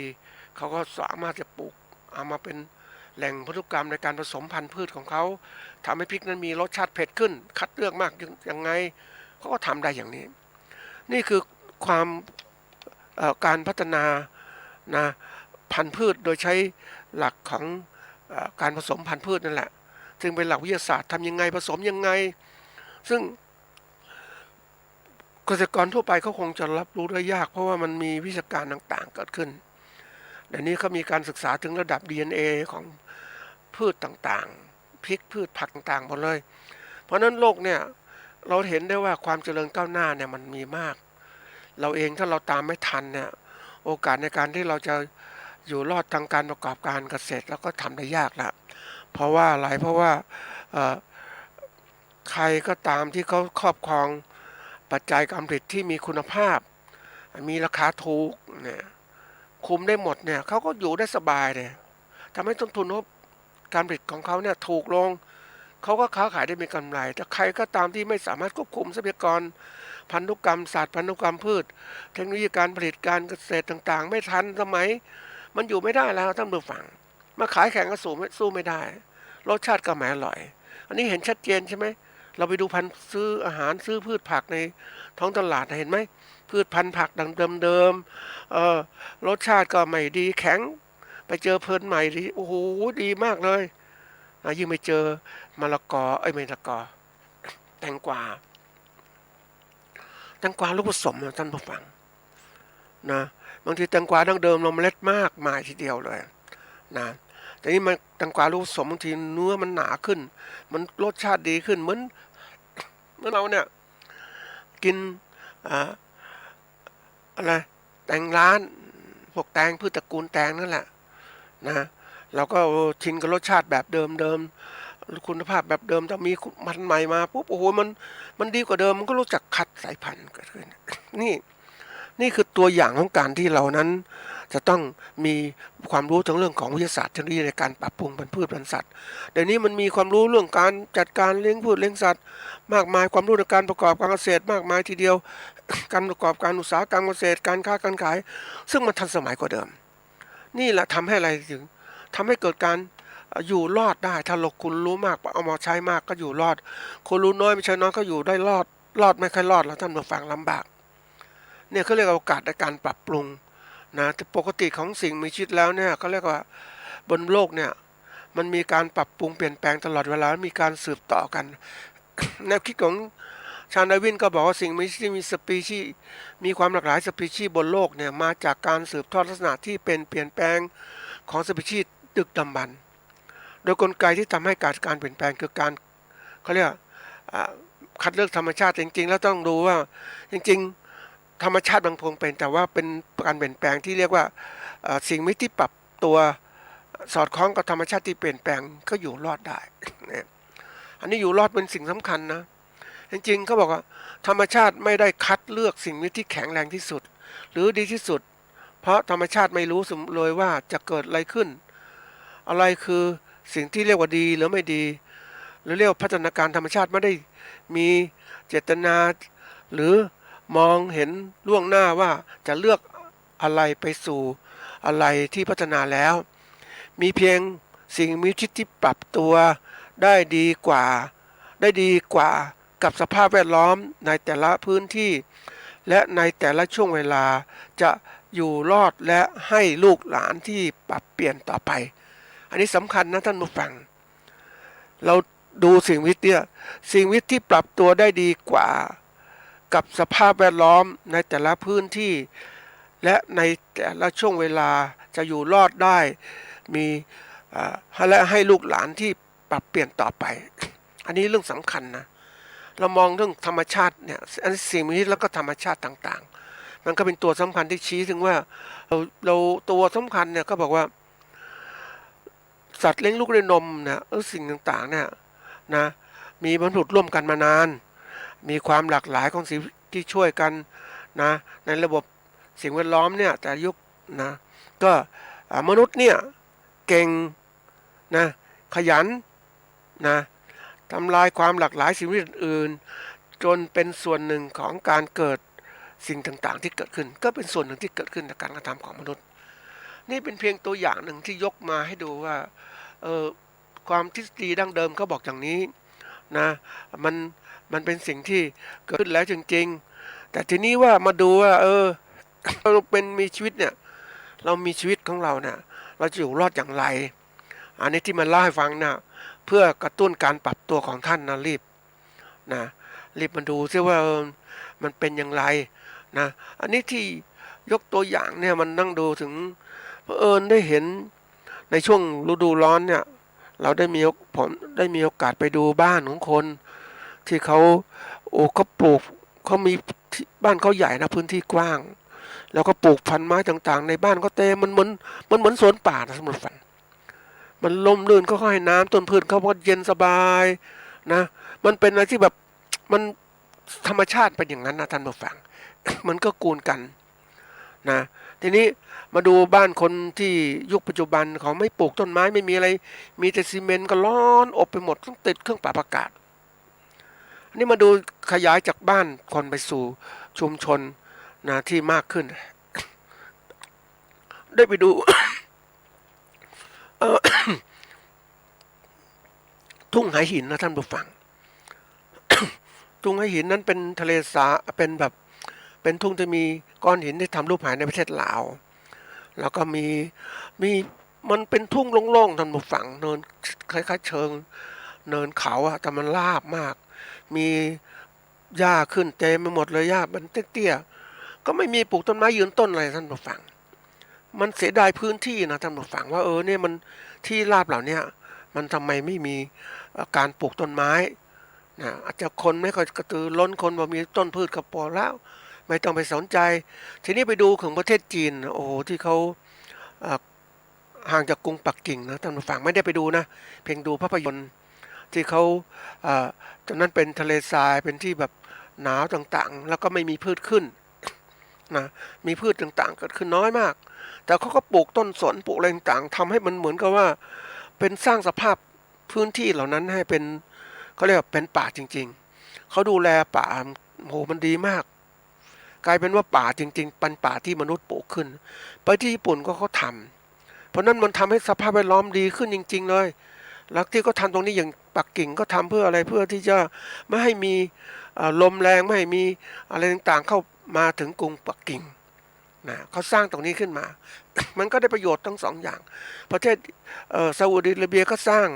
เขาก็สามารถจะปลูกเอามาเป็นแหล่งพันธุกรรมในการผสมพันธุ์พืชของเขาทำให้พริกนั้นมีรสชาติเผ็ดขึ้นคัดเลือกมากยังไงเขาก็ทำได้อย่างนี้นี่คือความการพัฒนานะพันธุ์พืชโดยใช้หลักของการผสมพันธุ์พืชนั่นแหละซึ่งเป็นหลักวิทยาศาสตร์ทำยังไงผสมยังไงซึ่งเกษตรกรทั่วไปเขาคงจะรับรู้ได้ยากเพราะว่ามันมีวิชาการต่างๆเกิดขึ้นเดี๋ยวนี้เขามีการศึกษาถึงระดับ DNA ของพืชต่างๆพริกพืชผักต่างๆหมดเลยเพราะนั้นโลกเนี่ยเราเห็นได้ว่าความเจริญก้าวหน้าเนี่ยมันมีมากเราเองถ้าเราตามไม่ทันเนี่ยโอกาสในการที่เราจะอยู่รอดทางการประกอบการเกษตรแล้วก็ทำได้ยากละเพราะว่าอะไรเพราะว่าใครก็ตามที่เขาครอบครองปัจจัยการผลิตที่มีคุณภาพมีราคาถูกเนี่ยคุมได้หมดเนี่ยเขาก็อยู่ได้สบายเลยทำให้ต้นทุนการผลิตของเขาเนี่ยถูกลงเขาก็ค้าขายได้มีกำไรแต่ใครก็ตามที่ไม่สามารถควบคุมทรัพยากรพันธุกรรมศาสตร์พันธุกรรมพืชเทคโนโลยีการผลิตการเกษตรต่างๆไม่ทันสมัยมันอยู่ไม่ได้แล้วท่านผู้ฟังมาขายแข่งก็สู้ไม่ได้รสชาติก็ไม่อร่อยอันนี้เห็นชัดเจนใช่ไหมเราไปดูซื้ออาหารซื้อพืชผักในท้องตลาดเห็นไหมพืชพันธุ์ผักดังเดิมรสชาติก็ไม่ดีแข็งไปเจอเพลินใหม่ดีโอ้โหดีมากเลยยิ่งไปเจอมะละกอไม่มะละกอแตงกวาลูกผสมนะท่านผู้ฟังนะบางทีแตงกวาดั้งเดิมเราเมล็ดมากมายทีเดียวเลย นะแต่นี้มันตังกวาลูกผสมบางทีเนื้อมันหนาขึ้นมันรสชาติดีขึ้นเหมือนเราเนี่ยกินอะไรแตงร้านพวกแตงพืชตระกูลแตงนั่นแหละนะเราก็ชินกับรสชาติแบบเดิมคุณภาพแบบเดิมถ้ามีมันใหม่มาปุ๊บโอ้โหมันดีกว่าเดิมมันก็รู้จักคัดสายพันธุ์เกิดขึ้นนี่คือตัวอย่างของการที่เรานั้นจะต้องมีความรู้ทั้งเรื่องของวิทยาศาสตร์เทคโนโลยีในการปรับปรุงพันธุ์พืชพันธุ์สัตว์เดี๋ยวนี้มันมีความรู้เรื่องการจัดการเลี้ยงพืชเลี้ยงสัตว์มากมายความรู้ในการประกอบการเกษตรมากมายทีเดียว การประกอบการอุตสาหกรรมเกษตรการค้าการขายซึ่งมันทันสมัยกว่าเดิมนี่แหละทำให้อะไรถึงทำให้เกิดการอยู่รอดได้ถ้าคุณรู้มากเอามาใช้มากก็อยู่รอดคนรู้น้อยไม่ใช่น้อยก็อยู่ได้รอดไม่ค่อยรอดแล้วท่านมาฟังลำบากเนี่ยเขาเรียกโอกาสในการปรับปรุงนะแต่ปกติของสิ่งมีชีวิตแล้วเนี่ยเขาเรียกว่าบนโลกเนี่ยมันมีการปรับปรุงเปลี่ยนแปลงตลอดเวลามีการสืบต่อกัน แนวคิดของชาญดาร์วินก็บอกว่าสิ่งมีชีวิตมีสปีชีส์มีความหลากหลายสปีชีส์บนโลกเนี่ยมาจากการสืบทอดลักษณะที่เป็นเปลี่ยนแปลงของสปีชีส์ดึกดำบรรพ์โดยกลไกที่ทำให้การเปลี่ยนแปลงคือการเขาเรียกคัดเลือกธรรมชาติจริงๆแล้วต้องดูว่าจริงๆธรรมชาติบางพงเป็นแต่ว่าเป็นการเปลี่ยนแปลงที่เรียกว่าสิ่งมีที่ปรับตัวสอดคล้องกับธรรมชาติที่เปลี่ยนแปลงก็อยู่รอดได้อันนี้อยู่รอดเป็นสิ่งสำคัญนะจริงๆเขาบอกว่าธรรมชาติไม่ได้คัดเลือกสิ่งมีที่แข็งแรงที่สุดหรือดีที่สุดเพราะธรรมชาติไม่รู้เลยว่าจะเกิดอะไรขึ้นอะไรคือสิ่งที่เรียกว่าดีหรือไม่ดีหรือเรียกว่าพัฒนาการธรรมชาติไม่ได้มีเจตนาหรือมองเห็นล่วงหน้าว่าจะเลือกอะไรไปสู่อะไรที่พัฒนาแล้วมีเพียงสิ่งมีชีวิตที่ปรับตัวได้ดีกว่ากับสภาพแวดล้อมในแต่ละพื้นที่และในแต่ละช่วงเวลาจะอยู่รอดและให้ลูกหลานที่ปรับเปลี่ยนต่อไปอันนี้สำคัญนะท่านผู้ฟังเราดูสิ่งมีชีวิตที่ปรับตัวได้ดีกว่ากับสภาพแวดล้อมในแต่ละพื้นที่และในแต่ละช่วงเวลาจะอยู่รอดได้มีและให้ลูกหลานที่ปรับเปลี่ยนต่อไปอันนี้เรื่องสำคัญนะเรามองเรื่องธรรมชาติเนี่ยสิ่งมีชีวิตแล้วก็ธรรมชาติต่างๆมันก็เป็นตัวสำคัญที่ชี้ถึงว่าเราตัวสำคัญเนี่ยก็บอกว่าสัตว์เลี้ยงลูกด้วยนมเนี่ยสิ่งต่างๆเนี่ยนะมีบรรพบุรุษร่วมกันมานานมีความหลากหลายของสิ่งที่ช่วยกันนะในระบบสิ่งแวดล้อมเนี่ยแต่ยุคนะก็มนุษย์เนี่ยเก่งนะขยันนะทำลายความหลากหลายสิ่งอื่นๆจนเป็นส่วนหนึ่งของการเกิดสิ่งต่างๆที่เกิดขึ้นก็เป็นส่วนหนึ่งที่เกิดขึ้นในการกระทำของมนุษย์นี่เป็นเพียงตัวอย่างหนึ่งที่ยกมาให้ดูว่าความทฤษฎีดั้งเดิมเขาบอกอย่างนี้นะมันเป็นสิ่งที่เกิดขึ้นแล้วจริงๆแต่ทีนี้ว่ามาดูว่าเราเป็นมีชีวิตเนี่ยเรามีชีวิตของเราเนี่ยเราจะอยู่รอดอย่างไรอันนี้ที่มันเล่าให้ฟังนะเพื่อกระตุ้นการปรับตัวของท่านนะรีบมาดูซิว่ามันเป็นอย่างไรนะอันนี้ที่ยกตัวอย่างเนี่ยมันนั่งดูถึงได้เห็นในช่วงฤดูร้อนเนี่ยเราได้มีโอกาสไปดูบ้านของคนที่เขาปลูกเขามีบ้านเขาใหญ่นะพื้นที่กว้างแล้วก็ปลูกพันไม้ต่างๆในบ้านเขาเต็มมันเหมือนสวนป่านะสมมติฝันมันลมลื่นเขาให้น้ำต้นพืชเขาก็เย็นสบายนะมันเป็นอะไรที่แบบมันธรรมชาติเป็นอย่างนั้นนะท่านผู้ฟัง มันก็กูลกันนะทีนี้มาดูบ้านคนที่ยุคปัจจุบันเขาไม่ปลูกต้นไม้ไม่มีอะไรมีแต่ซีเมนต์ก็ร้อนอบไปหมดต้องติดเครื่องปรับอากาศอันนี้มาดูขยายจากบ้านคนไปสู่ชุมชนนะที่มากขึ้น ได้ไปดู ทุ่งไหหินนะท่านผู้ฟัง ทุ่งไหหินนั้นเป็นทะเลสาเป็นแบบเป็นทุ่งที่มีก้อนหินที่ทำรูปหายในประเทศลาวแล้วก็มีมันเป็นทุ่งโล่งๆท่านผู้ฟังเนินคล้ายๆเชิงเนินเขาอะแต่มันราบมากมีหญ้าขึ้นเต็มไปหมดเลยหญ้ามันเตี้ยๆก็ไม่มีปลูกต้นไม้ยืนต้นอะไรท่านผู้ฟัง มันเสียดายพื้นที่นะท่านผู้ฟังว่าเนี่ยมันที่ราบเหล่าเนี้ยมันทำไมไม่มีการปลูกต้นไม้นะอาจจะคนไม่ค่อยกระตือร้นคนบ่มีต้นพืชก็พอแล้วไม่ต้องไปสนใจทีนี้ไปดูของประเทศจีนโอ้โหที่เขาอ่าห่างจากกรุงปักกิ่งนะท่านผู้ฟังไม่ได้ไปดูนะเพียงดูภาพยนตร์ที่เขาตอนนั้นเป็นทะเลทรายเป็นที่แบบหนาวต่างๆแล้วก็ไม่มีพืชขึ้นนะมีพืชต่างๆเกิดขึ้นน้อยมากแต่เขาก็ปลูกต้นสนปลูกอะไรต่างๆทำให้มันเหมือนกับว่าเป็นสร้างสภาพพื้นที่เหล่านั้นให้เป็นเขาเรียกว่าเป็นป่าจริงๆเขาดูแลป่าโหมันดีมากกลายเป็นว่าป่าจริงๆเป็นป่าที่มนุษย์ปลูกขึ้นไปที่ญี่ปุ่นก็เขาทำเพราะนั้นมันทำให้สภาพแวดล้อมดีขึ้นจริงๆเลยแล้วที่เขาทำตรงนี้อย่างปักกิ่งก็ทำเพื่ออะไรเพื่อที่จะไม่ให้มีลมแรงไม่ให้มีอะไรต่างๆเข้ามาถึงกรุงปักกิ่งนะเขาสร้างตรงนี้ขึ้นมา มันก็ได้ประโยชน์ทั้งสองอย่างประเทศซาอุดิอาระเบียก็สร้าง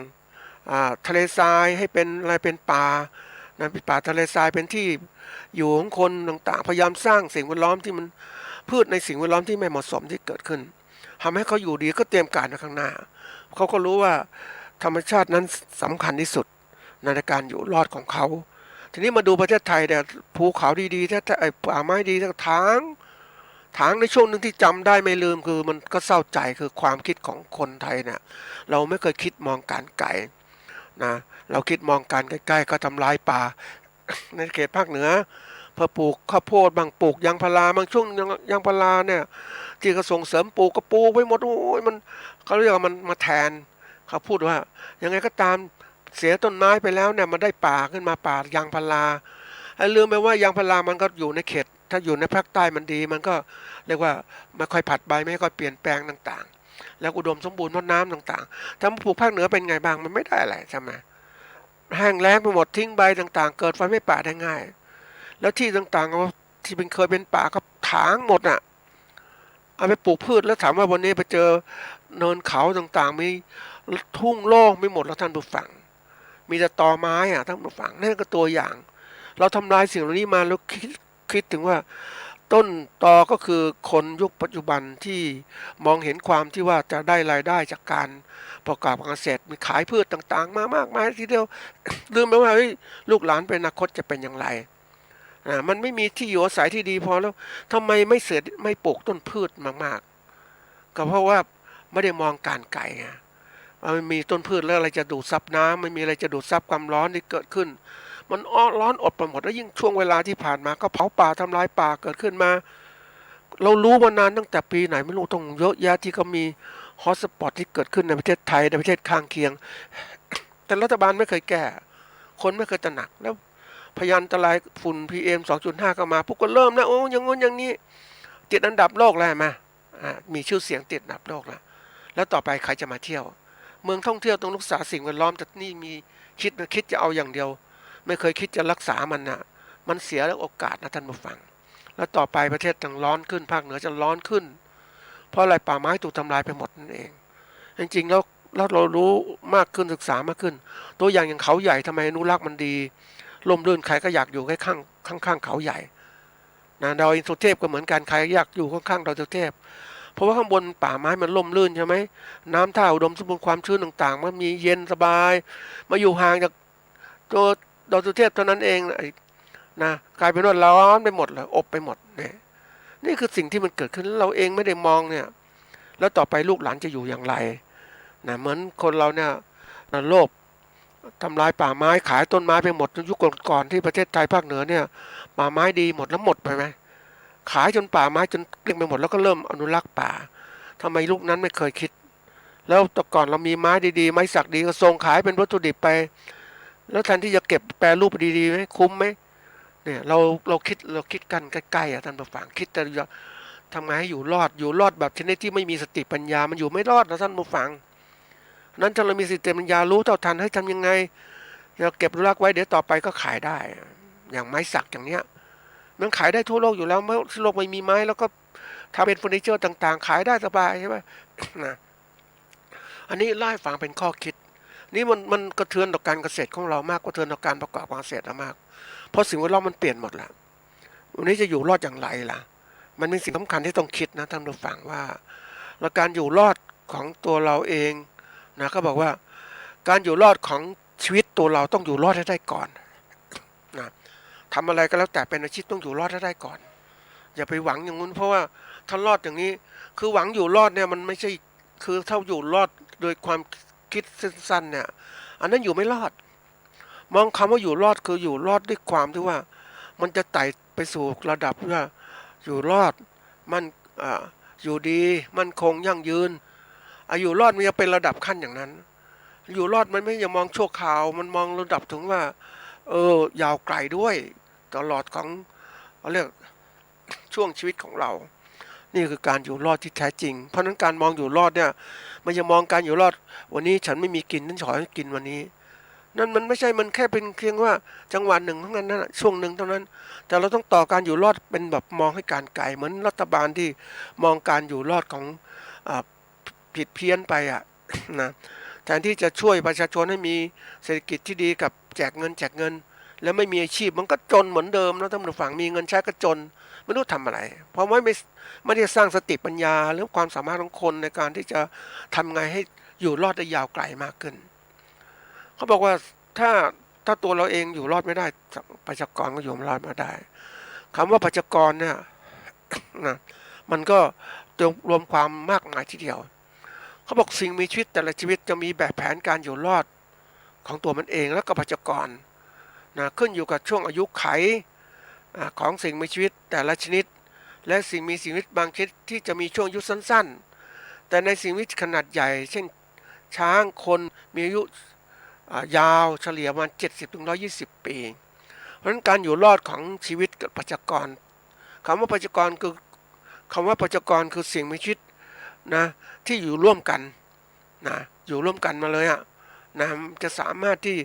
ทะเลทรายให้เป็นอะไรเป็นป่านะเป็นป่าทะเลทรายเป็นที่อยู่ของคนต่างๆพยายามสร้างสิ่งแวดล้อมที่มันพืชในสิ่งแวดล้อมที่ไม่เหมาะสมที่เกิดขึ้นทำให้เขาอยู่ดีก็เตรียมการในข้างหน้าเขาก็รู้ว่าธรรมชาตินั้นสำคัญที่สุดในการอยู่รอดของเขาทีนี้มาดูประเทศไทยเนี่ยภูเขาดีๆถ้าป่าไม้ดีทั้งทางในช่วงหนึ่งที่จำได้ไม่ลืมคือมันก็เศร้าใจคือความคิดของคนไทยเนี่ยเราไม่เคยคิดมองการไกลนะเราคิดมองการใกล้ๆก็ทำลายป่า ในเขตภาคเหนือเพื่อปลูกข้าวโพดบางปลูกยางพาราบางช่วงยางพาราเนี่ยที่เขาส่งเสริมปลูกก็ปลูกไปหมดโอ้ยมันเขาเรียกว่ามันมาแทนเขาพูดว่ายังไงก็ตามเสียต้นไม้ไปแล้วเนี่ยมันได้ป่าขึ้นมาป่ายางพาราไอ้ลืมไปว่ายางพารามันก็อยู่ในเขตถ้าอยู่ในภาคใต้มันดีมันก็เรียกว่าไม่ค่อยผัดใบไม่ค่อยเปลี่ยนแปลงต่างๆแล้วอุดมสมบูรณ์เพราะน้ำต่างๆถ้ามาปลูกภาคเหนือเป็นไงบ้างมันไม่ได้อะไรใช่ไหมแห้งแล้งไปหมดทิ้งใบต่างๆเกิดไฟไม่ป่าได้ง่ายแล้วที่ต่างๆที่เป็นเคยเป็นป่าก็ถางหมดอ่ะเอาไปปลูกพืชแล้วถามว่าวันนี้ไปเจอเนินเขาต่างๆมีทุ่งโล่งไม่หมดแล้วท่านผู้ฟังมีแต่ตอไม้อ่ะท่านผู้ฟังนั่นก็ตัวอย่างเราทำลายสิ่งเหล่านี้มาแล้วคิดถึงว่าต้นตอก็คือคนยุคปัจจุบันที่มองเห็นความที่ว่าจะได้รายได้จากการประกอบการเกษตรมีขายพืชต่างๆมามากมายทีเดียว ลืมไปว่าลูกหลานเป็นอนาคตจะเป็นอย่างไรมันไม่มีที่อยู่อาศัยที่ดีพอแล้วทำไมไม่ปลูกต้นพืชมากๆก็เพราะว่าไม่ได้มองการไกลไงมันมีต้นพืชแล้วอะไรจะดูดซับน้ำไม่มีอะไรจะดูดซับความร้อนที่เกิดขึ้นมันร้อนอดไปหมดแล้วยิ่งช่วงเวลาที่ผ่านมาก็เผาป่าทำลายป่าเกิดขึ้นมาเรารู้มานานตั้งแต่ปีไหนไม่รู้ต้องเยอะแยะที่เขามีฮอตสปอตที่เกิดขึ้นในประเทศไทยในประเทศข้างเคียงแต่รัฐบาลไม่เคยแก้คนไม่เคยตระหนักแล้วพยานอันตรายฝุ่น PM 2.5ก็มาพวกก็เริ่มนะโอ้อย่างงี้อย่างนี้ติดอันดับโลกแล้วมามีชื่อเสียงติดอันดับโลกแล้วต่อไปใครจะมาเที่ยวเมืองท่องเที่ยวต้องรักษาสิ่งแวดล้อมแต่นี่มีคิดจะเอาอย่างเดียวไม่เคยคิดจะรักษามันนะมันเสียโอกาสนะท่านผู้ฟังแล้วต่อไปประเทศต้องร้อนขึ้นภาคเหนือจะร้อนขึ้นเพราะอะไรป่าไม้ถูกทำลายไปหมดนั่นเองจริงๆแล้วเรารู้มากขึ้นศึกษามากขึ้นตัวอย่างเขาใหญ่ทำไมอนุรักษ์มันดีลมรื่นใครก็อยากอยู่ใกล้ข้างเขาใหญ่นะดอยอินทรเทพก็เหมือนกันใครอยากอยู่ข้างๆดอยอินทรเทพเพราะว่าข้างบนป่าไม้มันล่มลื่นใช่ไหมน้ำท่าอุดมสมบูรณ์ความชื้นต่างๆมันมีเย็นสบายมาอยู่ห่างจากตัวดอยสุเทพเท่านั้นเองนะกลายเป็นว่าร้อนไปหมดเลยอบไปหมดเนี่ยนี่คือสิ่งที่มันเกิดขึ้นเราเองไม่ได้มองเนี่ยแล้วต่อไปลูกหลานจะอยู่อย่างไรนะเหมือนคนเราเนี่ยโลภทำลายป่าไม้ขายต้นไม้ไปหมดยุคก่อนที่ประเทศไทยภาคเหนือเนี่ยป่าไม้ดีหมดแล้วหมดไปไหมขายจนป่าไม้จนเกลี้ยงไปหมดแล้วก็เริ่มอนุรักษ์ป่าทำไมลูกนั้นไม่เคยคิดแล้วแต่ก่อนเรามีไม้ดีๆไม้สักดีก็ส่งขายเป็นวัตถุดิบไปแล้วแทนที่จะเก็บแปรรูปดีๆไหมคุ้มไหมเนี่ยเราคิดกันใกล้ๆท่านผู้ฟังคิดแต่ทำไงให้อยู่รอดแบบชนิดที่ไม่มีสติปัญญามันอยู่ไม่รอดนะท่านผู้ฟังนั้นถ้าเรามีสติปัญญารู้เท่าทันให้ทำยังไงเราเก็บรักไว้เดี๋ยวต่อไปก็ขายได้อย่างไม้สักอย่างเนี้ยมันขายได้ทั่วโลกอยู่แล้วเมื่อโลกไม่มีไม้แล้วก็ทำเป็นเฟอร์นิเจอร์ต่างๆขายได้สบายใช่ไหมนะอันนี้ไล่ฟังเป็นข้อคิดนี่มันกระเทือนต่อการเกษตรของเรามากกระเทือนต่อการประกอบการเกษตรมากเพราะสิ่งแวดล้อมมันเปลี่ยนหมดแล้ววันนี้จะอยู่รอดอย่างไรล่ะมันเป็นสิ่งสำคัญที่ต้องคิดนะท่านผู้ฟังว่า และการอยู่รอดของตัวเราเองนะก็บอกว่าการอยู่รอดของชีวิตตัวเราต้องอยู่รอดให้ได้ก่อนนะทำอะไรก็แล้วแต่เป็นอาชีพต้องอยู่รอดให้ได้ก่อนอย่าไปหวังอย่างนู้นเพราะว่าถ้ารอดอย่างนี้คือหวังอยู่รอดเนี่ยมันไม่ใช่คือถ้าอยู่รอดโดยความคิดสั้นๆเนี่ยอันนั้นอยู่ไม่รอดมองคำว่าอยู่รอดคืออยู่รอดด้วยความที่ว่ามันจะไต่ไปสู่ระดับว่าอยู่รอดมันอยู่ดีมันคงยั่งยืนอยู่รอดมันจะเป็นระดับขั้นอย่างนั้นอยู่รอดมันไม่อย่ามองชั่วคราวมันมองระดับถึงว่ายาวไกลด้วยตลอดของเรียกช่วงชีวิตของเรานี่คือการอยู่รอดที่แท้จริงเพราะนั้นการมองอยู่รอดเนี่ยมันจะมองการอยู่รอดวันนี้ฉันไม่มีกินฉันขอให้กินวันนี้นั่นมันไม่ใช่มันแค่เป็นเพียงว่าจังหวะหนึ่งเท่านั้นนะช่วงหนึ่งเท่านั้นแต่เราต้องต่อการอยู่รอดเป็นแบบมองให้การไกลเหมือนรัฐบาลที่มองการอยู่รอดของผิดเพี้ยนไปนะแทนที่จะช่วยประชาชนให้มีเศรษฐกิจที่ดีกับแจกเงินแล้วไม่มีอาชีพมันก็จนเหมือนเดิมนะท่านผู้ฟังมีเงินใช้ก็จนไม่รู้ทำอะไรเพราะไม่ได้สร้างสติปัญญาหรือความสามารถของคนในการที่จะทำไงให้อยู่รอดได้ยาวไกลมากขึ้นเขาบอกว่าถ้าตัวเราเองอยู่รอดไม่ได้ประชากรก็อยู่รอดมาได้คำว่าประชากรเนี่ยนะมันก็รวมความมากมายทีเดียวเขาบอกสิ่งมีชีวิตแต่ละชีวิตจะมีแบบแผนการอยู่รอดของตัวมันเองแล้วก็ประชากรนะขึ้นอยู่กับช่วงอายุไขของสิ่งมีชีวิตแต่ละชนิดและสิ่งมีชีวิตบางชนิดที่จะมีช่วงอายุสั้นๆแต่ในสิ่งมีชีวิตขนาดใหญ่เช่นช้างคนมีอายุยาวเฉลี่ยประมาณ70-120 ปีเพราะฉะนั้นการอยู่รอดของชีวิตกับประชากรคำว่าประชากรคือสิ่งมีชีวิตนะที่อยู่ร่วมกันนะอยู่ร่วมกันมาเลยนะจะสามารถที่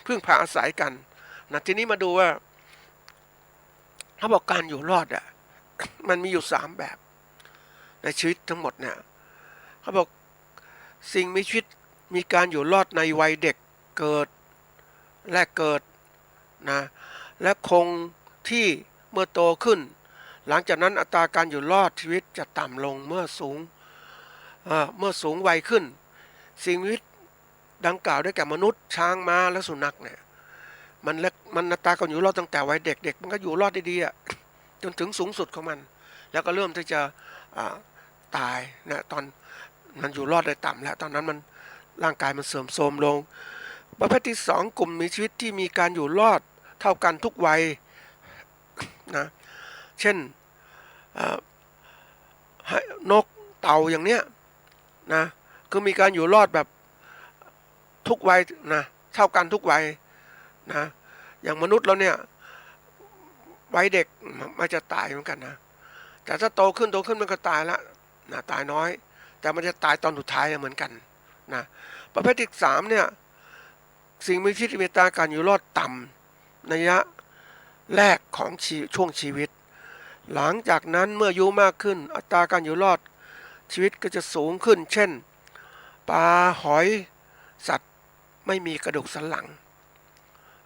พึ่งพาอาศัยกันนะทีนี้มาดูว่าเขาบอกการอยู่รอดมันมีอยู่3แบบในชีวิตทั้งหมดเนี่ยเขาบอกสิ่งมีชีวิตมีการอยู่รอดในวัยเด็กเกิดนะและคงที่เมื่อโตขึ้นหลังจากนั้นอัตราการอยู่รอดชีวิตจะต่ำลงเมื่อสูงวัยขึ้นสิ่งมีชีวิตดังกล่าวได้แก่มนุษย์ช้างม้าและสุนัขเนี่ยมันอัตราการอยู่รอดตั้งแต่วัยเด็กมันก็อยู่รอดได้ดีจนถึงสูงสุดของมันแล้วก็เริ่มที่จะตายนะตอนมันอยู่รอดได้ต่ำแล้วตอนนั้นมันร่างกายมันเสื่อมโทรมลงประเภทที่2กลุ่มมีชีวิตที่มีการอยู่รอดเท่ากันทุกวัยนะเช่นนกเต่าอย่างเนี้ยนะคือมีการอยู่รอดแบบทุกวัยนะเท่ากันทุกวัยนะอย่างมนุษย์เราเนี่ยวัยเด็กมันจะตายเหมือนกันนะแต่ถ้าโตขึ้นมันก็ตายละนะตายน้อยแต่มันจะตายตอนสุดท้ายเหมือนกันนะประเภทที่3เนี่ยสิ่งมีชีวิตมีอัตราการอยู่รอดต่ำในระยะแรกของช่วงชีวิตหลังจากนั้นเมื่ออายุมากขึ้นอัตราการอยู่รอดชีวิตก็จะสูงขึ้นเช่นปลาหอยสัตว์ไม่มีกระดูกสันหลัง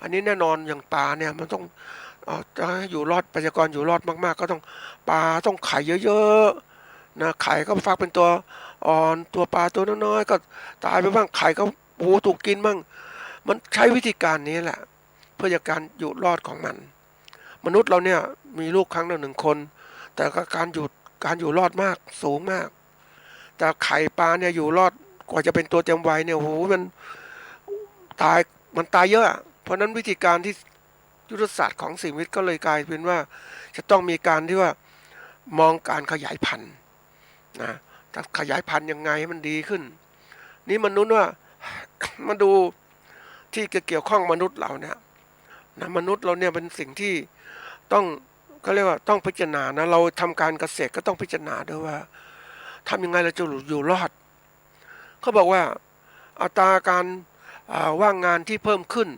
อันนี้แน่นอนอย่างปลาเนี่ยมันต้องจะให้อยู่รอดประชากรอยู่รอดมากๆก็ต้องปลาต้องไข่เยอะๆนะไข่ก็ฟักเป็นตัวอ่อนตัวปลาตัวน้อยๆก็ตายไปบ้างไข่ก็ถูกกินบ้างมันใช้วิธีการนี้แหละเพื่อการอยู่รอดของมันมนุษย์เราเนี่ยมีลูกครั้งละ1 คนแต่ก็การอยู่รอดมากสูงมากแต่ไข่ปลาเนี่ยอยู่รอดกว่าจะเป็นตัวเต็มวัยเนี่ยมันตายเยอะเพราะนั้นวิธีการที่ยุทธศาสตร์ของสิ่งมีชีวิตก็เลยกลายเป็นว่าจะต้องมีการที่ว่ามองการขยายพันธุ์นะจะขยายพันธุ์ยังไงให้มันดีขึ้นนี่มนุษย์ว่ามาดูที่เกี่ยวข้องมนุษย์เราเนี่ยนะมนุษย์เราเนี่ยเป็นสิ่งที่ต้องก็เรียกว่าต้องพิจารณานะเราทำการเกษตรก็ต้องพิจารณาด้วยว่าทำยังไงเราจะอยู่รอดเขาบอกว่าอัตราการว่างงานที่เพิ่มขึ้น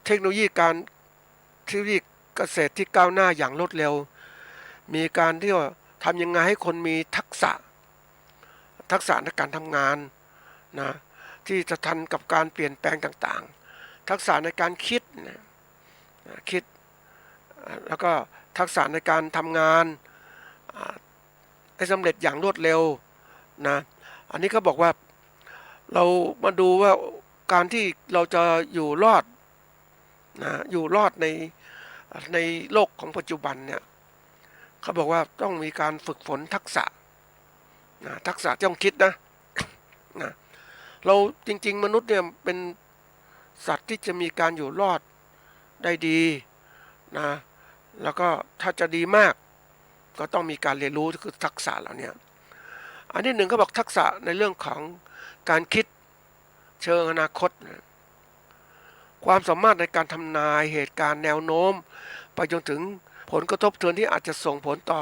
เทคโนโลยีเกษตรที่ก้าวหน้าอย่างรวดเร็วมีการที่ว่าทำยังไงให้คนมีทักษะในการทำงานนะที่จะทันกับการเปลี่ยนแปลงต่างๆทักษะในการคิดแล้วก็ทักษะในการทำงาน ให้สำเร็จอย่างรวดเร็วนะอันนี้เขาบอกว่าเรามาดูว่าการที่เราจะอยู่รอดนะอยู่รอดในโลกของปัจจุบันเนี่ยเขาบอกว่าต้องมีการฝึกฝนทักษะนะทักษะที่ต้องคิดนะเราจริงๆมนุษย์เนี่ยเป็นสัตว์ที่จะมีการอยู่รอดได้ดีนะแล้วก็ถ้าจะดีมากก็ต้องมีการเรียนรู้คือทักษะเหล่านี้อันที่หนึ่งเขาบอกทักษะในเรื่องของการคิดเชิงอนาคตนะความสามารถในการทำนายเหตุการณ์แนวโน้มไปจนถึงผลกระทบเทือนที่อาจจะส่งผลต่อ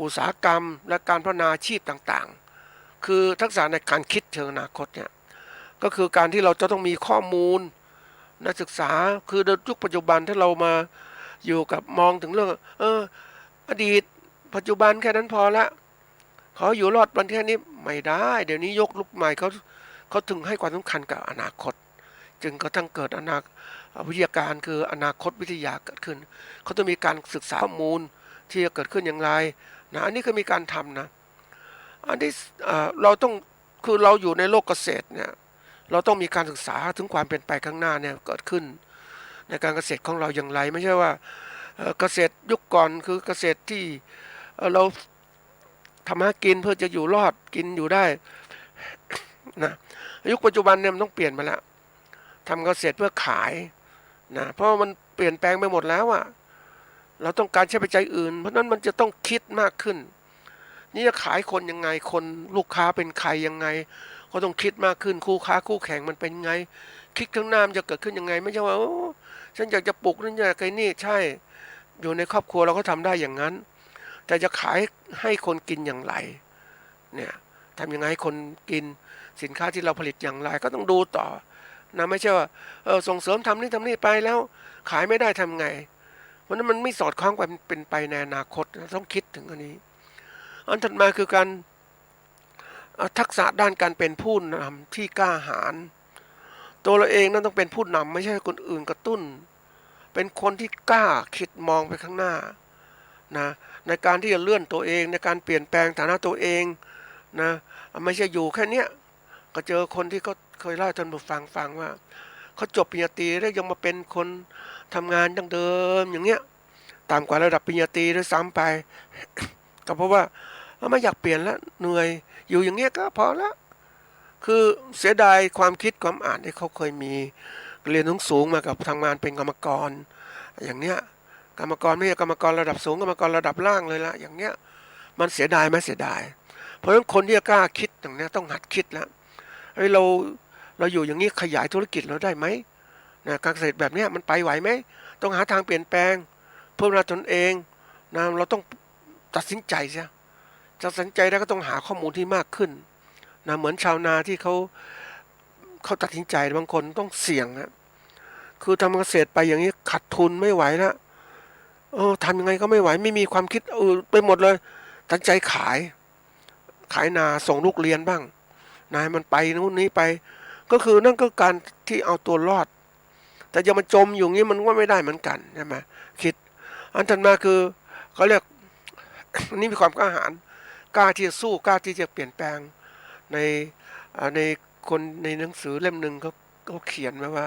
อุตสาหกรรมและการพัฒนาอาชีพต่างๆคือทักษะในการคิดเชิงอนาคตเนี่ยก็คือการที่เราจะต้องมีข้อมูลนักศึกษาคือในยุคปัจจุบันถ้าเรามาอยู่กับมองถึงเรื่องอดีตปัจจุบันแค่นั้นพอละเขาอยู่รอดวันแค่นี้ไม่ได้เดี๋ยวนี้ยกลุกใหม่เขาถึงให้ความสำคัญกับอนาคตจึงกระทั่งเกิดวิทยาการคืออนาคตวิทยาเกิดขึ้นเขาต้องมีการศึกษาข้อมูลที่จะเกิดขึ้นอย่างไรนะอันนี้ก็มีการทำนะอันที่เราต้องคือเราอยู่ในโลกเกษตรเนี่ยเราต้องมีการศึกษาถึงความเป็นไปข้างหน้าเนี่ยเกิดขึ้นในการเกษตรของเราอย่างไรไม่ใช่ว่าเกษตรยุคก่อนคือเกษตรที่เราทำหากินเพื่อจะอยู่รอดกินอยู่ได้นะยุคปัจจุบันเนี่ยมันต้องเปลี่ยนมาแล้วทำเกษตรเพื่อขายนะเพราะมันเปลี่ยนแปลงไปหมดแล้วอ่ะเราต้องการใช้ปัจจัยอื่นเพราะนั้นมันจะต้องคิดมากขึ้นนี่จะขายคนยังไงคนลูกค้าเป็นใครยังไงก็ต้องคิดมากขึ้นคู่ค้าคู่แข่งมันเป็นไงคิดข้างหน้ามันจะเกิดขึ้นยังไงไม่ใช่ว่าฉันอยากจะปลูกนั่นอยากไอ้นี่ใช่อยู่ในครอบครัวเราก็ทำได้อย่างนั้นแต่จะขายให้คนกินอย่างไรเนี่ยทำยังไงให้คนกินสินค้าที่เราผลิตอย่างไรก็ต้องดูต่อนะไม่ใช่ว่าส่งเสริมทำนี่ไปแล้วขายไม่ได้ทำไงเพราะนั้นมันไม่สอดคล้องกับเป็นไปในอนาคตต้องคิดถึงอันนี้อันถัดมาคือการทักษะด้านการเป็นผู้นำที่กล้าหาญตัวเราเองนั้นต้องเป็นผู้นำไม่ใช่คนอื่นกระตุ้นเป็นคนที่กล้าคิดมองไปข้างหน้านะในการที่จะเลื่อนตัวเองในการเปลี่ยนแปลงฐานะตัวเองนะไม่ใช่อยู่แค่เนี้ยก็เจอคนที่เขาเคยเล่าให้ท่านผู้ฟังว่าเขาจบปริญญาตรีแล้วยังมาเป็นคนทำงานดังเดิมอย่างเงี้ยต่ำกว่าระดับปริญญาตรีด้วยซ้ำไปก็เพราะว่าไม่อยากเปลี่ยนแล้วเหนื่อยอยู่อย่างเงี้ยก็พอละคือเสียดายความคิดความอ่านที่เขาเคยมีเรียนสูงมากับทำงานเป็นกรรมกรอย่างเนี้ยกรรมกรไม่ใช่กรรมกรระดับสูงกรรมกรระดับล่างเลยละอย่างเนี้ยมันเสียดายไหมเสียดายเพราะฉะนั้นคนที่จะกล้าคิดอย่างเนี้ยต้องหัดคิดแล้วเฮ้ยเราอยู่อย่างนี้ขยายธุรกิจเราได้ไหมนะการเกษตรแบบนี้มันไปไหวไหมต้องหาทางเปลี่ยนแปลงเพื่อเราตนเองนะเราต้องตัดสินใจใช่ตัดสินใจแล้วก็ต้องหาข้อมูลที่มากขึ้นนะเหมือนชาวนาที่เขาตัดสินใจบางคนต้องเสี่ยงนะคือทำเกษตรไปอย่างนี้ขาดทุนไม่ไหวแล้วทำยังไงก็ไม่ไหวไม่มีความคิดไปหมดเลยตัดใจขายนาส่งลูกเรียนบ้างนายมันไปนู้นนี้ไปก็คือนั่นก็การที่เอาตัวรอดแต่จะมาจมอยู่งี้มันก็ไม่ได้เหมือนกันใช่ไหมคิดอันถัดมาคือเขาเรียกอันนี้มีความกล้าหาญกล้าที่จะสู้กล้าที่จะเปลี่ยนแปลงในคนในหนังสือเล่มหนึ่งเขาเขียนไว้ว่า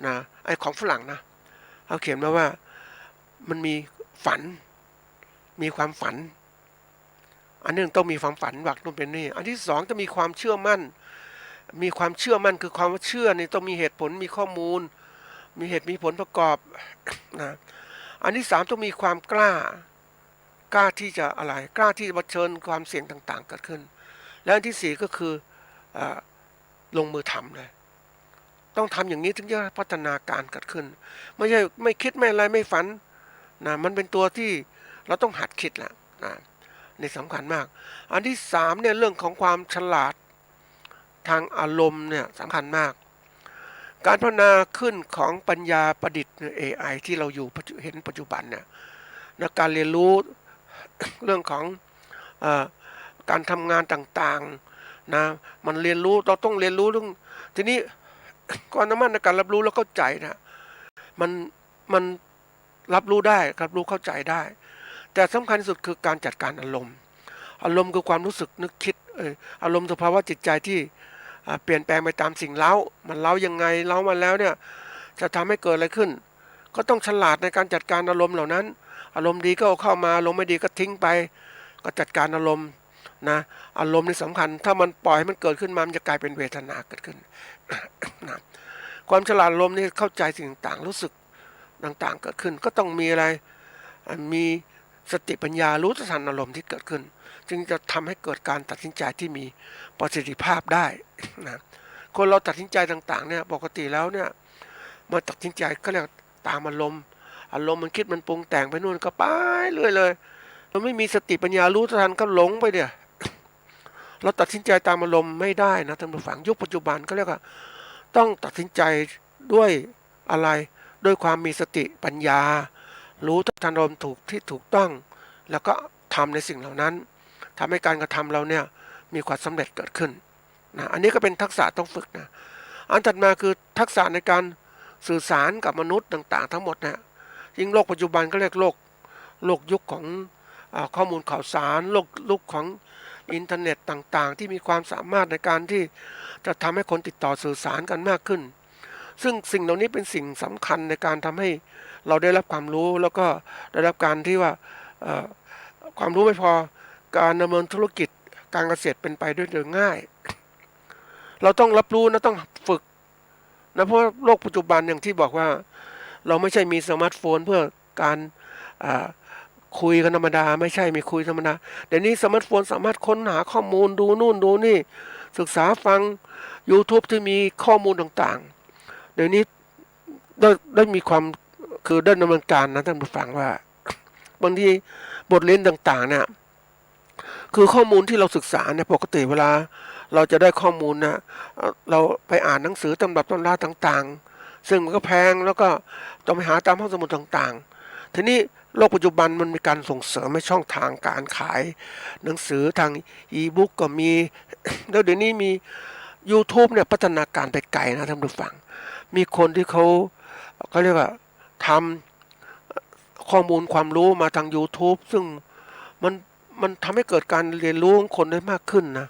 นะไอ้ของฝรั่งนะเขาเขียนไว้ว่ามันมีฝันมีความฝันอันนึงต้องมีความฝันหวักต้องเป็นนี่อันที่สองจะมีความเชื่อมั่นมีความเชื่อมั่นคือความว่าเชื่อนี่ต้องมีเหตุผลมีข้อมูลมีเหตุมีผลประกอบนะอันที่สามต้องมีความกล้าที่จะอะไรกล้าที่จะเผชิญความเสี่ยงต่างๆเกิดขึ้นและอันที่สี่ก็คือลงมือทำเลยต้องทำอย่างนี้ถึงจะพัฒนาการเกิดขึ้นไม่ใช่ไม่คิดไม่อะไรไม่ฝันนะมันเป็นตัวที่เราต้องหัดคิดแหละนะนี่สำคัญมากอันที่สามเนี่ยเรื่องของความฉลาดทางอารมณ์เนี่ยสำคัญมากการพัฒนาขึ้นของปัญญาประดิษฐ์ AI ที่เราอยู่เห็นปัจจุบันเนี่ยและการเรียนรู้เรื่องของการทำงานต่างๆนะมันเรียนรู้เราต้องเรียนรู้เรื่องทีนี้ความสามารถในการรับรู้แล้วเข้าใจนะมันรับรู้ได้รับรู้เข้าใจได้แต่สำคัญที่สุดคือการจัดการอารมณ์ อารมณ์คือความรู้สึกนึกคิดอารมณ์สภาวะจิตใจที่เปลี่ยนแปลงไปตามสิ่งเร้ามันเร้ายังไงเร้ามาแล้วเนี่ยจะทำให้เกิดอะไรขึ้นก็ต้องฉลาดในการจัดการอารมณ์เหล่านั้นอารมณ์ดีก็เอาเข้ามาอารมณ์ไม่ดีก็ทิ้งไปก็จัดการอารมณ์นะอารมณ์นี่สำคัญถ้ามันปล่อยให้มันเกิดขึ้นมามันจะกลายเป็นเวทนาเกิดขึ้น นะความฉลาดอารมณ์นี่เข้าใจสิ่งต่างๆรู้สึกต่างๆเกิดขึ้นก็ต้องมีอะไรมีสติปัญญารู้ทันอารมณ์ที่เกิดขึ้นจึงจะทำให้เกิดการตัดสินใจที่มีประสิทธิภาพได้นะคนเราตัดสินใจต่างๆเนี่ยปกติแล้วเนี่ยมาตัดสินใจก็เรียกตามอารมณ์มันคิดมันปรุงแต่งไปนู่นก็ไปเรื่อยเลยเราไม่มีสติปัญญารู้ทันก็หลงไปเดี๋ยเราตัดสินใจตามอารมณ์ไม่ได้นะท่านผู้ฟังยุคปัจจุบันก็เรียกว่าต้องตัดสินใจด้วยอะไรด้วยความมีสติปัญญารู้ทันอารมณ์ถูกต้องแล้วก็ทำในสิ่งเหล่านั้นทำให้การกระทำเราเนี่ยมีความสำเร็จเกิดขึ้นนะอันนี้ก็เป็นทักษะต้องฝึกนะอันถัดมาคือทักษะในการสื่อสารกับมนุษย์ต่างๆทั้งหมดนะยิ่งโลกปัจจุบันก็เรียกโลกยุคของข้อมูลข่าวสารโลกยุคของอินเทอร์เน็ตต่างๆที่มีความสามารถในการที่จะทำให้คนติดต่อสื่อสารกันมากขึ้นซึ่งสิ่งเหล่านี้เป็นสิ่งสำคัญในการทำให้เราได้รับความรู้แล้วก็ได้รับการที่ว่าความรู้ไม่พอการดำเนินธุรกิจการเกษตรเป็นไปด้วยโดยง่ายเราต้องรับรู้นะต้องฝึกนะเพราะโลกปัจจุบันอย่างที่บอกว่าเราไม่ใช่มีสมาร์ทโฟนเพื่อการคุยกันธรรมดาไม่ใช่มีคุยธรรมดาเดี๋ยวนี้สมาร์ทโฟนสามารถค้นหาข้อมูลดูนู่นดูนี่ศึกษาฟัง YouTube ที่มีข้อมูลต่างๆเดี๋ยวนี้ได้มีความคือได้ดำเนินการนะท่านผู้ฟังว่าบางทีบทเรียนต่างๆเนี่ยคือข้อมูลที่เราศึกษาเนี่ยปกติเวลาเราจะได้ข้อมูลนะเราไปอ่านหนังสือตำรับตำราต่างๆซึ่งมันก็แพงแล้วก็ต้องไปหาตามห้องสมุดต่างๆทีนี้โลกปัจจุบันมันมีการส่งเสริมให้ช่องทางการขายหนังสือทางอีบุ๊กก็มี แล้วเดี๋ยวนี้มี YouTube เนี่ยพัฒนาการไปไกลนะท่านผู้ฟังมีคนที่เขาเรียกว่าทำข้อมูลความรู้มาทาง YouTube ซึ่งมันทำให้เกิดการเรียนรู้ของคนได้มากขึ้นนะ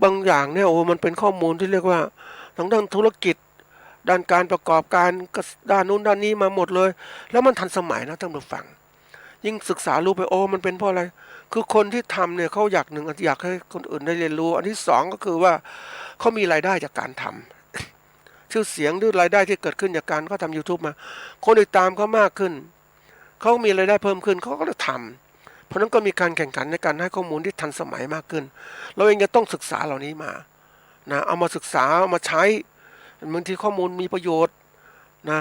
บางอย่างเนี่ยมันเป็นข้อมูลที่เรียกว่าทางด้านธุรกิจด้านการประกอบการด้านนู้นด้านนี้มาหมดเลยแล้วมันทันสมัยนะท่านผู้ฟังยิ่งศึกษารู้ไปมันเป็นเพราะอะไรคือคนที่ทำเนี่ยเขาอยากหนึ่งอยากให้คนอื่นได้เรียนรู้อันที่สองก็คือว่าเขามีรายได้จากการทำชื่อเสียงหรือรายได้ที่เกิดขึ้นจากการเขาทำ YouTube มาคนติดตามเขามากขึ้นเขามีรายได้เพิ่มขึ้นเขาก็จะทำเพราะนั้นก็มีการแข่งขันในการให้ข้อมูลที่ทันสมัยมากขึ้นเราเองจะต้องศึกษาเหล่านี้มานะเอามาศึกษาเอามาใช้บางทีข้อมูลมีประโยชน์นะ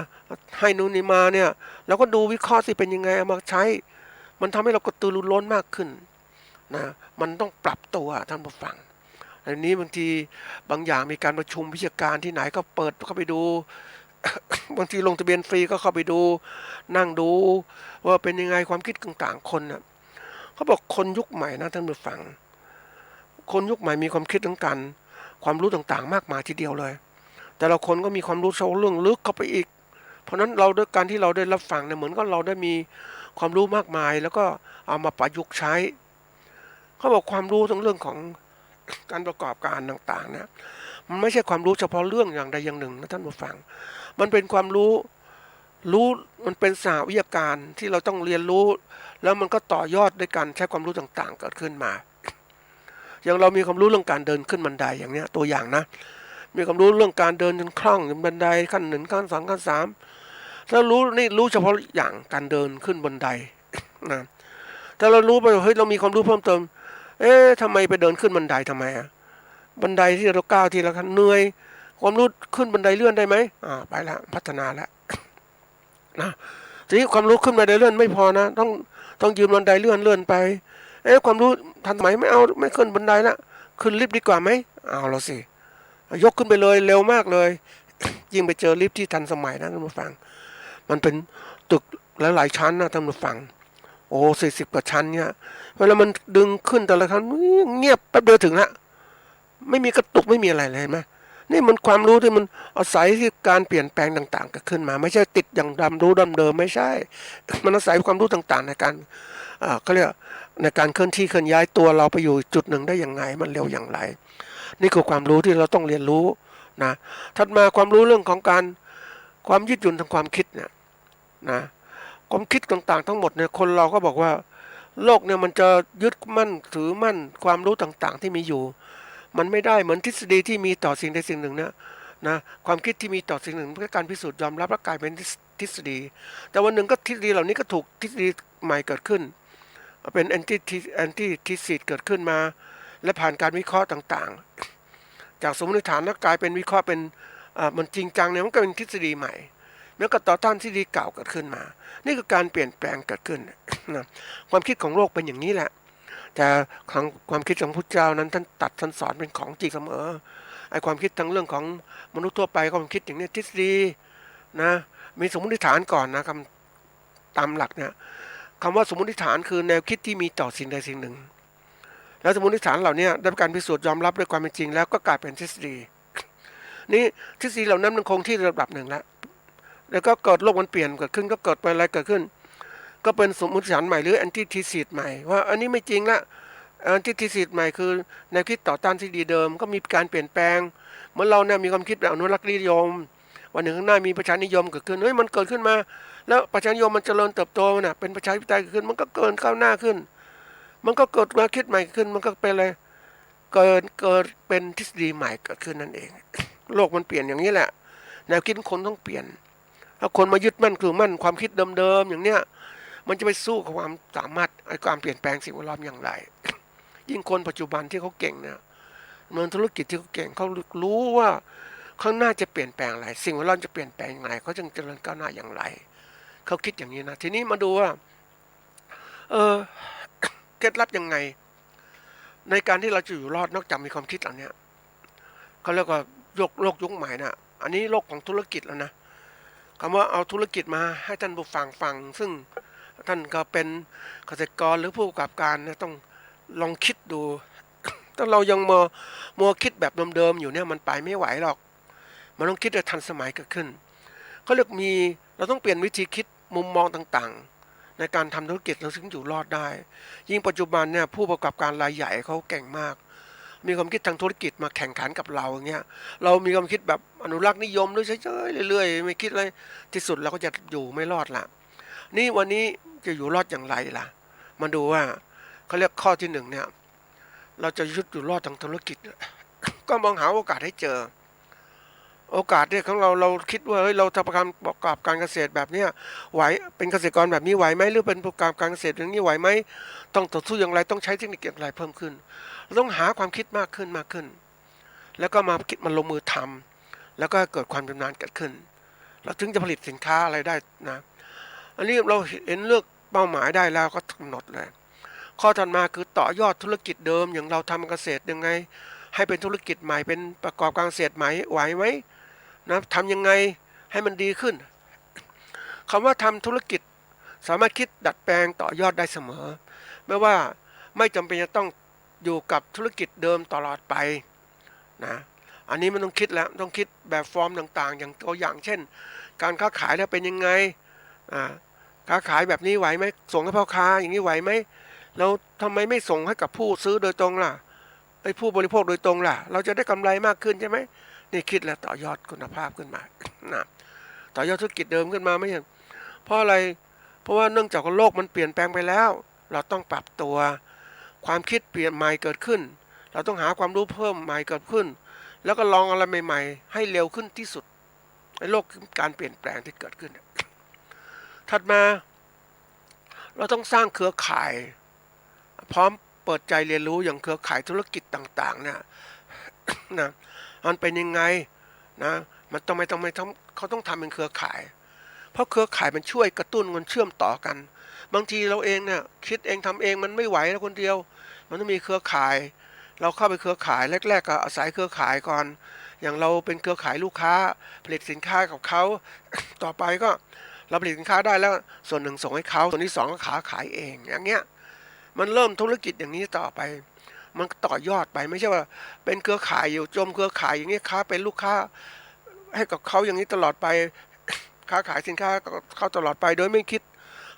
ให้นู่นนี่มาเนี่ยเราก็ดูวิเคราะห์สิเป็นยังไงเอามาใช้มันทำให้เรากระตือรือร้นมากขึ้นนะมันต้องปรับตัวท่านผู้ฟังอันนี้บางทีบางอย่างมีการประชุมวิชาการที่ไหนก็เปิดเข้าไปดู บางทีลงทะเบียนฟรีก็เข้าไปดูนั่งดูว่าเป็นยังไงความคิดต่างๆคนนะเขาบอกคนยุคใหม่นะท่านผู้ฟังคนยุคใหม่มีความคิดต่างๆความรู้ต่างๆมากมายทีเดียวเลยแต่ละคนก็มีความรู้เรื่องลึกเข้าไปอีกเพราะนั้นเราด้วยการที่เราได้รับฟังเนี่ยเหมือนก็เราได้มีความรู้มากมายแล้วก็เอามาประยุกต์ใช้เขาบอกความรู้ทั้งเรื่องของการประกอบการต่างๆนะมันไม่ใช่ความรู้เฉพาะเรื่องอย่างใดอย่างหนึ่งนะท่านผู้ฟังมันเป็นความรู้มันเป็นศาสตร์วิทยาการที่เราต้องเรียนรู้แล้วมันก็ต่อยอดด้วยการใช้ความรู้ต่างๆเกิดขึ้นมาอย่างเรามีความรู้เรื่องการเดินขึ้นบันไดอย่างเนี้ยตัวอย่างนะมีความรู้เรื่องการเดินจนคล่องบันไดขั้นหนึ่งขั้นสองขั้นสามถ้ารู้เฉพาะอย่างการเดินขึ้นบันไดนะถ้าเรารู้ไปเฮ้ยเรามีความรู้เพิ่มเติมทำไมไปเดินขึ้นบันไดทำไมบันไดที่เราก้าวทีละขั้นเหนื่อยความรู้ขึ้นบันไดเลื่อนได้ไหมไปแล้วพัฒนาแล้วนะทีนี้ความรู้ขึ้นบันไดเลื่อนไม่พอนะต้องยืนบันไดเลื่อนไปความรู้ทันสมัยไม่ขึ้นบันไดละขึ้นลิฟต์ดีกว่าไหมเอาเราสิยกขึ้นไปเลยเร็วมากเลยยิ่งไปเจอลิฟต์ที่ทันสมัยนะท่านผู้ฟังมันเป็นตึกหลายๆชั้นนะท่านผู้ฟัง40 กว่าชั้นเนี่ยเวลามันดึงขึ้นแต่ละครั้งเงียบแป๊บเดียวถึงละไม่มีกระตุกไม่มีอะไรเลยไหมนี่มันความรู้ที่มันอาศัยที่การเปลี่ยนแปลงต่างๆก็ขึ้นมาไม่ใช่ติดอย่างเดิมไม่ใช่มันอาศัยความรู้ต่างๆในการ ก็เรียกในการเคลื่อนที่เคลื่อนย้ายตัวเราไปอยู่จุดหนึ่งได้อย่างไงมันเร็วอย่างไรนี่คือความรู้ที่เราต้องเรียนรู้นะถัดมาความรู้เรื่องของความยืดหยุ่นทางความคิดเนี่ยนะความคิดต่างๆทั้งหมดเนี่ยคนเราก็บอกว่าโลกเนี่ยมันจะยึดมั่นถือมั่นความรู้ต่างๆที่มีอยู่มันไม่ได้เหมือนทฤษฎีที่มีต่อสิ่งใดสิ่งหนึ่งนะความคิดที่มีต่อสิ่งหนึ่งเพื่อการพิสูจน์ยอมรับและกลายเป็นทฤษฎีแต่วันหนึ่งก็ทฤษฎีเหล่านี้ก็ถูกทฤษฎีใหม่เกิดขึ้นเป็นแอนตี้ทีซีเกิดขึ้นมาและผ่านการวิเคราะห์ต่างๆจากสมมติฐานแล้วกลายเป็นวิเคราะห์เป็นมันจริงจังเนี่ยมันก็เป็นทฤษฎีใหม่แล้วก็ต่อต้านทฤษฎีเก่าเกิดขึ้นมานี่คือการเปลี่ยนแปลงเกิดขึ้นนะความคิดของโลกเป็นอย่างนี้แหละแต่ความคิดของพุทธเจ้านั้นท่านสอนเป็นของจริงเสมอไอ้ความคิดทั้งเรื่องของมนุษย์ทั่วไปความคิดอย่างนี้ทฤษฎีนะมีสมมติฐานก่อนนะตามหลักเนี่ยคำว่าสมมติฐานคือแนวคิดที่มีต่อสิ่งใดสิ่งหนึ่งแล้วสมมติฐานเหล่านี้ได้รับการพิสูจน์ยอมรับด้วยความเป็นจริงแล้วก็กลายเป็นทฤษฎีนี่ทฤษฎีเหล่านั้นมันคงที่ระดับหนึ่งแล้วก็เกิดโลกมันเปลี่ยนเกิดขึ้นก็เกิดเป็นอะไรเกิดขึ้นก็เป็นสมมติฐานใหม่หรือแอนตี้ทีซีใหม่ว่าอันนี้ไม่จริงละแอนตี้ทีซีใหม่คือแนวคิดต่อต้านทฤษฎีเดิมก็มีการเปลี่ยนแปลงเหมือนเราเนี่ยมีความคิดแบบอนุรักษ์นิยมวันหนึ่งข้างหน้ามีประชานิยมเกิดขึ้นมันเกิดขึ้นมาแล้วประชานิยมมันเจริญเติบโตน่ะเป็นประชาธิปไตยเกิดขึ้นมันก็เกินก้าวหน้าขึ้นมันก็เกิดมาคิดใหม่ขึ้นมันก็เป็นอะไรเกิดเป็นทฤษฎีใหม่เกิดขึ้นนั่นเองโลกมันเปลี่ยนอย่างนี้แหละแนวคิดของคนต้องเปลี่ยนถ้าคนมายึดมั่นคือมั่นความคิดเดิมๆอย่างเนี้ยมันจะไปสู้กับความสามารถไอ้ความเปลี่ยนแปลงสิ่งแวดล้อมอย่างไรยิ่งคนปัจจุบันที่เขาเก่งเนี่ยเมืองธุรกิจที่เขาเก่งเขารู้ว่าข้างหน้าจะเปลี่ยนแปลงอะไรสิ่งแวดล้อมจะเปลี่ยนแปลงอย่างไรเขาจะเจริญก้าวหน้าอย่างไรเขาคิดอย่างนี้นะทีนี้มาดูว่าเคล็ดลับยังไงในการที่เราจะอยู่รอดนอกจากมีความคิดเหล่านี้เขาเรียกว่าโลกยุคใหม่นะอันนี้โลกของธุรกิจแล้วนะคำว่าเอาธุรกิจมาให้ท่านผู้ฟังซึ่งท่านก็เป็นเกษตรกรหรือผู้ประกอบการนะต้องลองคิดดูถ้าเรายังมัวคิดแบบเดิมๆอยู่เนี่ยมันไปไม่ไหวหรอกมันต้องคิดให้ทันสมัยเกิดขึ้นเขาเรียกเราต้องเปลี่ยนวิธีคิดมุมมองต่างๆในการทำธุรกิจเราถึงอยู่รอดได้ยิ่งปัจจุบันเนี่ยผู้ประกอบการรายใหญ่เขาเก่งมากมีความคิดทางธุรกิจมาแข่งขันกับเราอย่างเงี้ยเรามีความคิดแบบอนุรักษ์นิยมด้วยเฉยๆเรื่อยๆไม่คิดอะไรที่สุดเราก็จะอยู่ไม่รอดละนี่วันนี้จะอยู่รอดอย่างไรล่ะมาดูว่าเขาเรียกข้อที่หนึ่งเนี่ยเราจะอยู่รอดทางธุรกิจก็มองหาโอกาสให้เจอโอกาสเนี่ยของเราคิดว่าเฮ้ยเราทำประกอบการเกษตรแบบเนี้ยไหวเป็นเกษตรกรแบบนี้ไหวไหมหรือเป็นประกอบการเกษตรอย่างนี้ไหวไหมต้องต่อสู้อย่างไรต้องใช้เทคนิคอย่างไรเพิ่มขึ้นต้องหาความคิดมากขึ้นแล้วก็มาคิดมันลงมือทำแล้วก็เกิดความชำนาญเกิดขึ้นเราถึงจะผลิตสินค้าอะไรได้นะอันนี้เราเห็นเลือกเป้าหมายได้แล้วก็กำหนดเลยข้อถัดมาคือต่อยอดธุรกิจเดิมอย่างเราทำเกษตรยังไงให้เป็นธุรกิจใหม่เป็นประกอบการเกษตรใหม่ไหวไหมนะทำยังไงให้มันดีขึ้นคำว่าทำธุรกิจสามารถคิดดัดแปลงต่อยอดได้เสมอไม่ว่าไม่จำเป็นจะต้องอยู่กับธุรกิจเดิมตลอดไปนะอันนี้มันต้องคิดแล้วต้องคิดแบบฟอร์มต่างๆอย่างตัวอย่างเช่นการค้าขายแล้วเป็นยังไงค้าขายแบบนี้ไหวไหมส่งให้พ่อค้าอย่างนี้ไหวไหมแล้วทำไมไม่ส่งให้กับผู้ซื้อโดยตรงล่ะไอ้ผู้บริโภคโดยตรงล่ะเราจะได้กำไรมากขึ้นใช่ไหมนี่คิดแล้วต่อยอดคุณภาพขึ้นมานะต่อยอดธุรกิจเดิมขึ้นมาไม่ใช่เพราะอะไรเพราะว่าเนื่องจากโลกมันเปลี่ยนแปลงไปแล้วเราต้องปรับตัวความคิดเปลี่ยนใหม่เกิดขึ้นเราต้องหาความรู้เพิ่มใหม่เกิดขึ้นแล้วก็ลองอะไรใหม่ๆให้เร็วขึ้นที่สุดในโลกการเปลี่ยนแปลงที่เกิดขึ้นถัดมาเราต้องสร้างเครือข่ายพร้อมเปิดใจเรียนรู้อย่างเครือข่ายธุรกิจต่างๆเนี่ยนะมันเป็นยังไงนะมันต้องไม่เขาต้องทำเป็นเครือข่ายเพราะเครือข่ายมันช่วยกระตุ้นมันเชื่อมต่อกันบางทีเราเองเนี่ยคิดเองทำเองมันไม่ไหวแล้วคนเดียวมันต้องมีเครือข่ายเราเข้าไปเครือข่ายแรกๆก็อาศัยเครือข่ายก่อนอย่างเราเป็นเครือข่ายลูกค้าผลิตสินค้ากับเขาต่อไปก็เราผลิตสินค้าได้แล้วส่วนหนึ่งส่งให้เขาส่วนที่สองก็ขายเองอย่างเงี้ยมันเริ่มธุรกิจอย่างนี้ต่อไปมันต่อยอดไปไม่ใช่ว่าเป็นเครือข่ายอยู่จมเครือข่ายอย่างนี้ค้าเป็นลูกค้าให้กับเขาอย่างนี้ตลอดไปค้าขายสินค้ากับเขาตลอดไปโดยไม่คิด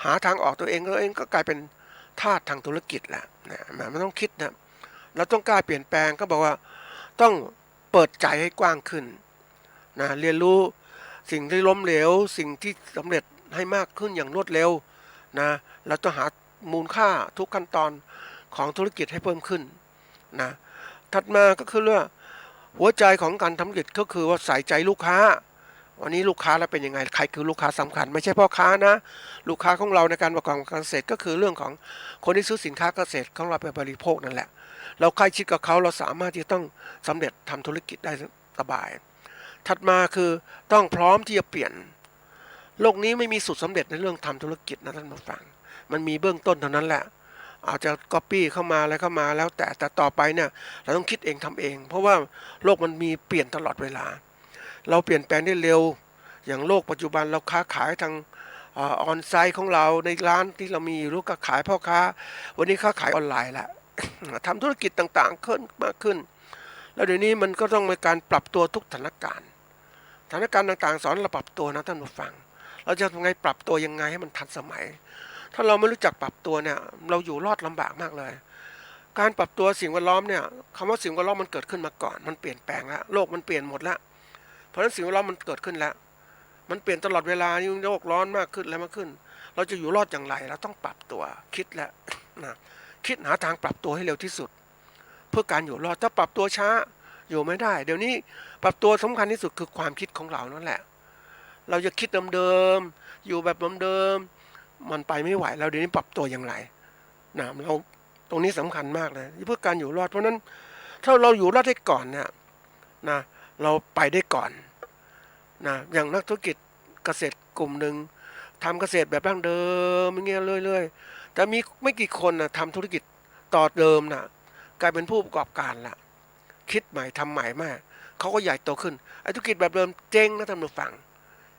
หาทางออกตัวเองก็กลายเป็น ธาตุทางธุรกิจแหละนะมันต้องคิดนะเราต้องกล้าเปลี่ยนแปลงก็บอกว่าต้องเปิดใจให้กว้างขึ้นนะเรียนรู้สิ่งที่ล้มเหลวสิ่งที่สำเร็จให้มากขึ้นอย่างรวดเร็วนะเราต้องหามูลค่าทุกขั้นตอนของธุรกิจให้เพิ่มขึ้นนะถัดมาก็คือว่าหัวใจของการทำธุรกิจก็คือว่าใส่ใจลูกค้าวันนี้ลูกค้าแล้วเป็นยังไงใครคือลูกค้าสำคัญไม่ใช่พ่อค้านะลูกค้าของเราในการประกอบการเกษตรก็คือเรื่องของคนที่ซื้อสินค้าเกษตรของเราไปบริโภคนั่นแหละเราใกล้ชิดกับเขาเราสามารถที่จะต้องสำเร็จทำธุรกิจได้สบายถัดมาคือต้องพร้อมที่จะเปลี่ยนโลกนี้ไม่มีสูตรสำเร็จในเรื่องทำธุรกิจนะท่านผู้ฟังมันมีเบื้องต้นเท่านั้นแหละอาจจะก๊อปปี้เข้ามาอะไรเข้ามาแล้วแต่ต่อไปเนี่ยเราต้องคิดเองทำเองเพราะว่าโลกมันมีเปลี่ยนตลอดเวลาเราเปลี่ยนแปลงได้เร็วอย่างโลกปัจจุบันเราค้าขายทางออนไซต์ของเราในร้านที่เรามีรู้ก็ขายพ่อค้าวันนี้ค้าขายออนไลน์แล้ว ทำธุรกิจต่างๆขึ้นมากขึ้นแล้วเดี๋ยวนี้มันก็ต้องมีการปรับตัวทุกสถานการณ์ต่างๆสอนเราปรับตัวนะท่านผู้ฟังเราจะทำไงปรับตัวยังไงให้มันทันสมัยถ้าเราไม่รู้จักปรับตัวเนี่ยเราอยู่รอดลำบากมากเลยการปรับตัวสิ่งแวดล้อมเนี่ยคำว่าสิ่งแวดล้อมมันเกิดขึ้นมาก่อนมันเปลี่ยนแปลงแล้วโลกมันเปลี่ยนหมดแล้วเพราะฉะนั้นสิ่งแวดล้อมมันเกิดขึ้นแล้วมันเปลี่ยนตลอดเวลาโลกร้อนมากขึ้นแล้วมากขึ้นเราจะอยู่รอดอย่างไรเราต้องปรับตัวคิดแล้วนะคิดหาทางปรับตัวให้เร็วที่สุดเพื่อการอยู่รอดถ้าปรับตัวช้าอยู่ไม่ได้เดี๋ยวนี้ปรับตัวสำคัญที่สุดคือความคิดของเรานั่นแหละเราจะคิดเดิมๆอยู่แบบเดิมๆมันไปไม่ไหวแล้วเดี๋ยวนี้ปรับตัวอย่างไรนะเราตรงนี้สำคัญมากเลยเพื่อการอยู่รอดเพราะนั้นถ้าเราอยู่รอดได้ก่อนเนี่ยนะเราไปได้ก่อนนะอย่างนักธุรกิจเกษตรกลุ่มหนึ่งทำเกษตรแบบดั้งเดิมอย่างเงี้ยเรื่อยๆแต่มีไม่กี่คนนะทำธุรกิจต่อเดิมนะกลายเป็นผู้ประกอบการละคิดใหม่ทำใหม่มากเขาก็ใหญ่โตขึ้นไอ้ธุรกิจแบบเดิมเจ๊งนะท่านผู้ฟัง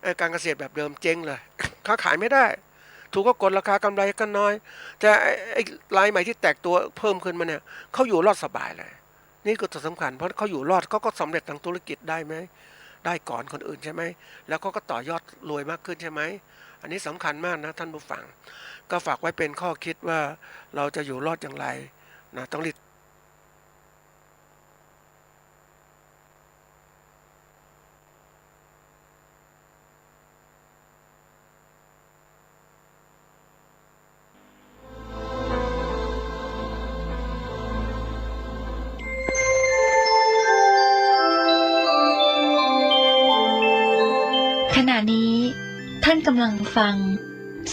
ไอ้การเกษตรแบบเดิมเจ๊งเลยค้าขายไม่ได้ถูกก็กดราคากำไรก็น้อยแต่ไอ้รายใหม่ที่แตกตัวเพิ่มขึ้นมาเนี่ยเขาอยู่รอดสบายเลยนี่ก็สำคัญเพราะเขาอยู่รอดเขาก็สำเร็จทางธุรกิจได้ไหมได้ก่อนคนอื่นใช่ไหมแล้วก็ต่อยอดรวยมากขึ้นใช่ไหมอันนี้สำคัญมากนะท่านผู้ฟังก็ฝากไว้เป็นข้อคิดว่าเราจะอยู่รอดอย่างไรนะต้องรีบขณะนี้ท่านกำลังฟัง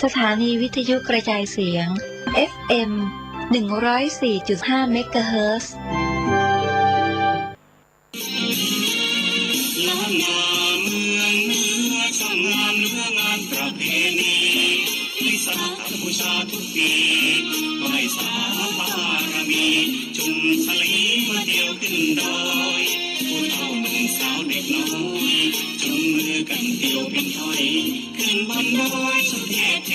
สถานีวิทยุกระจายเสียง FM 104.5 เมกะเฮิรตซ์ล้านนาเมืองเหนือช่างงามเนื้องานประเพณีวิสาขบูชาทุกปีไหว้สาบารมีจุ่มสลีมาเดียวขึ้นดอยผู้เฒ่าหนุ่มสาวเด็กน้อยจุ่มมือกันเดียวเป็นถ้อยขึ้นบนดอยสุเทพเท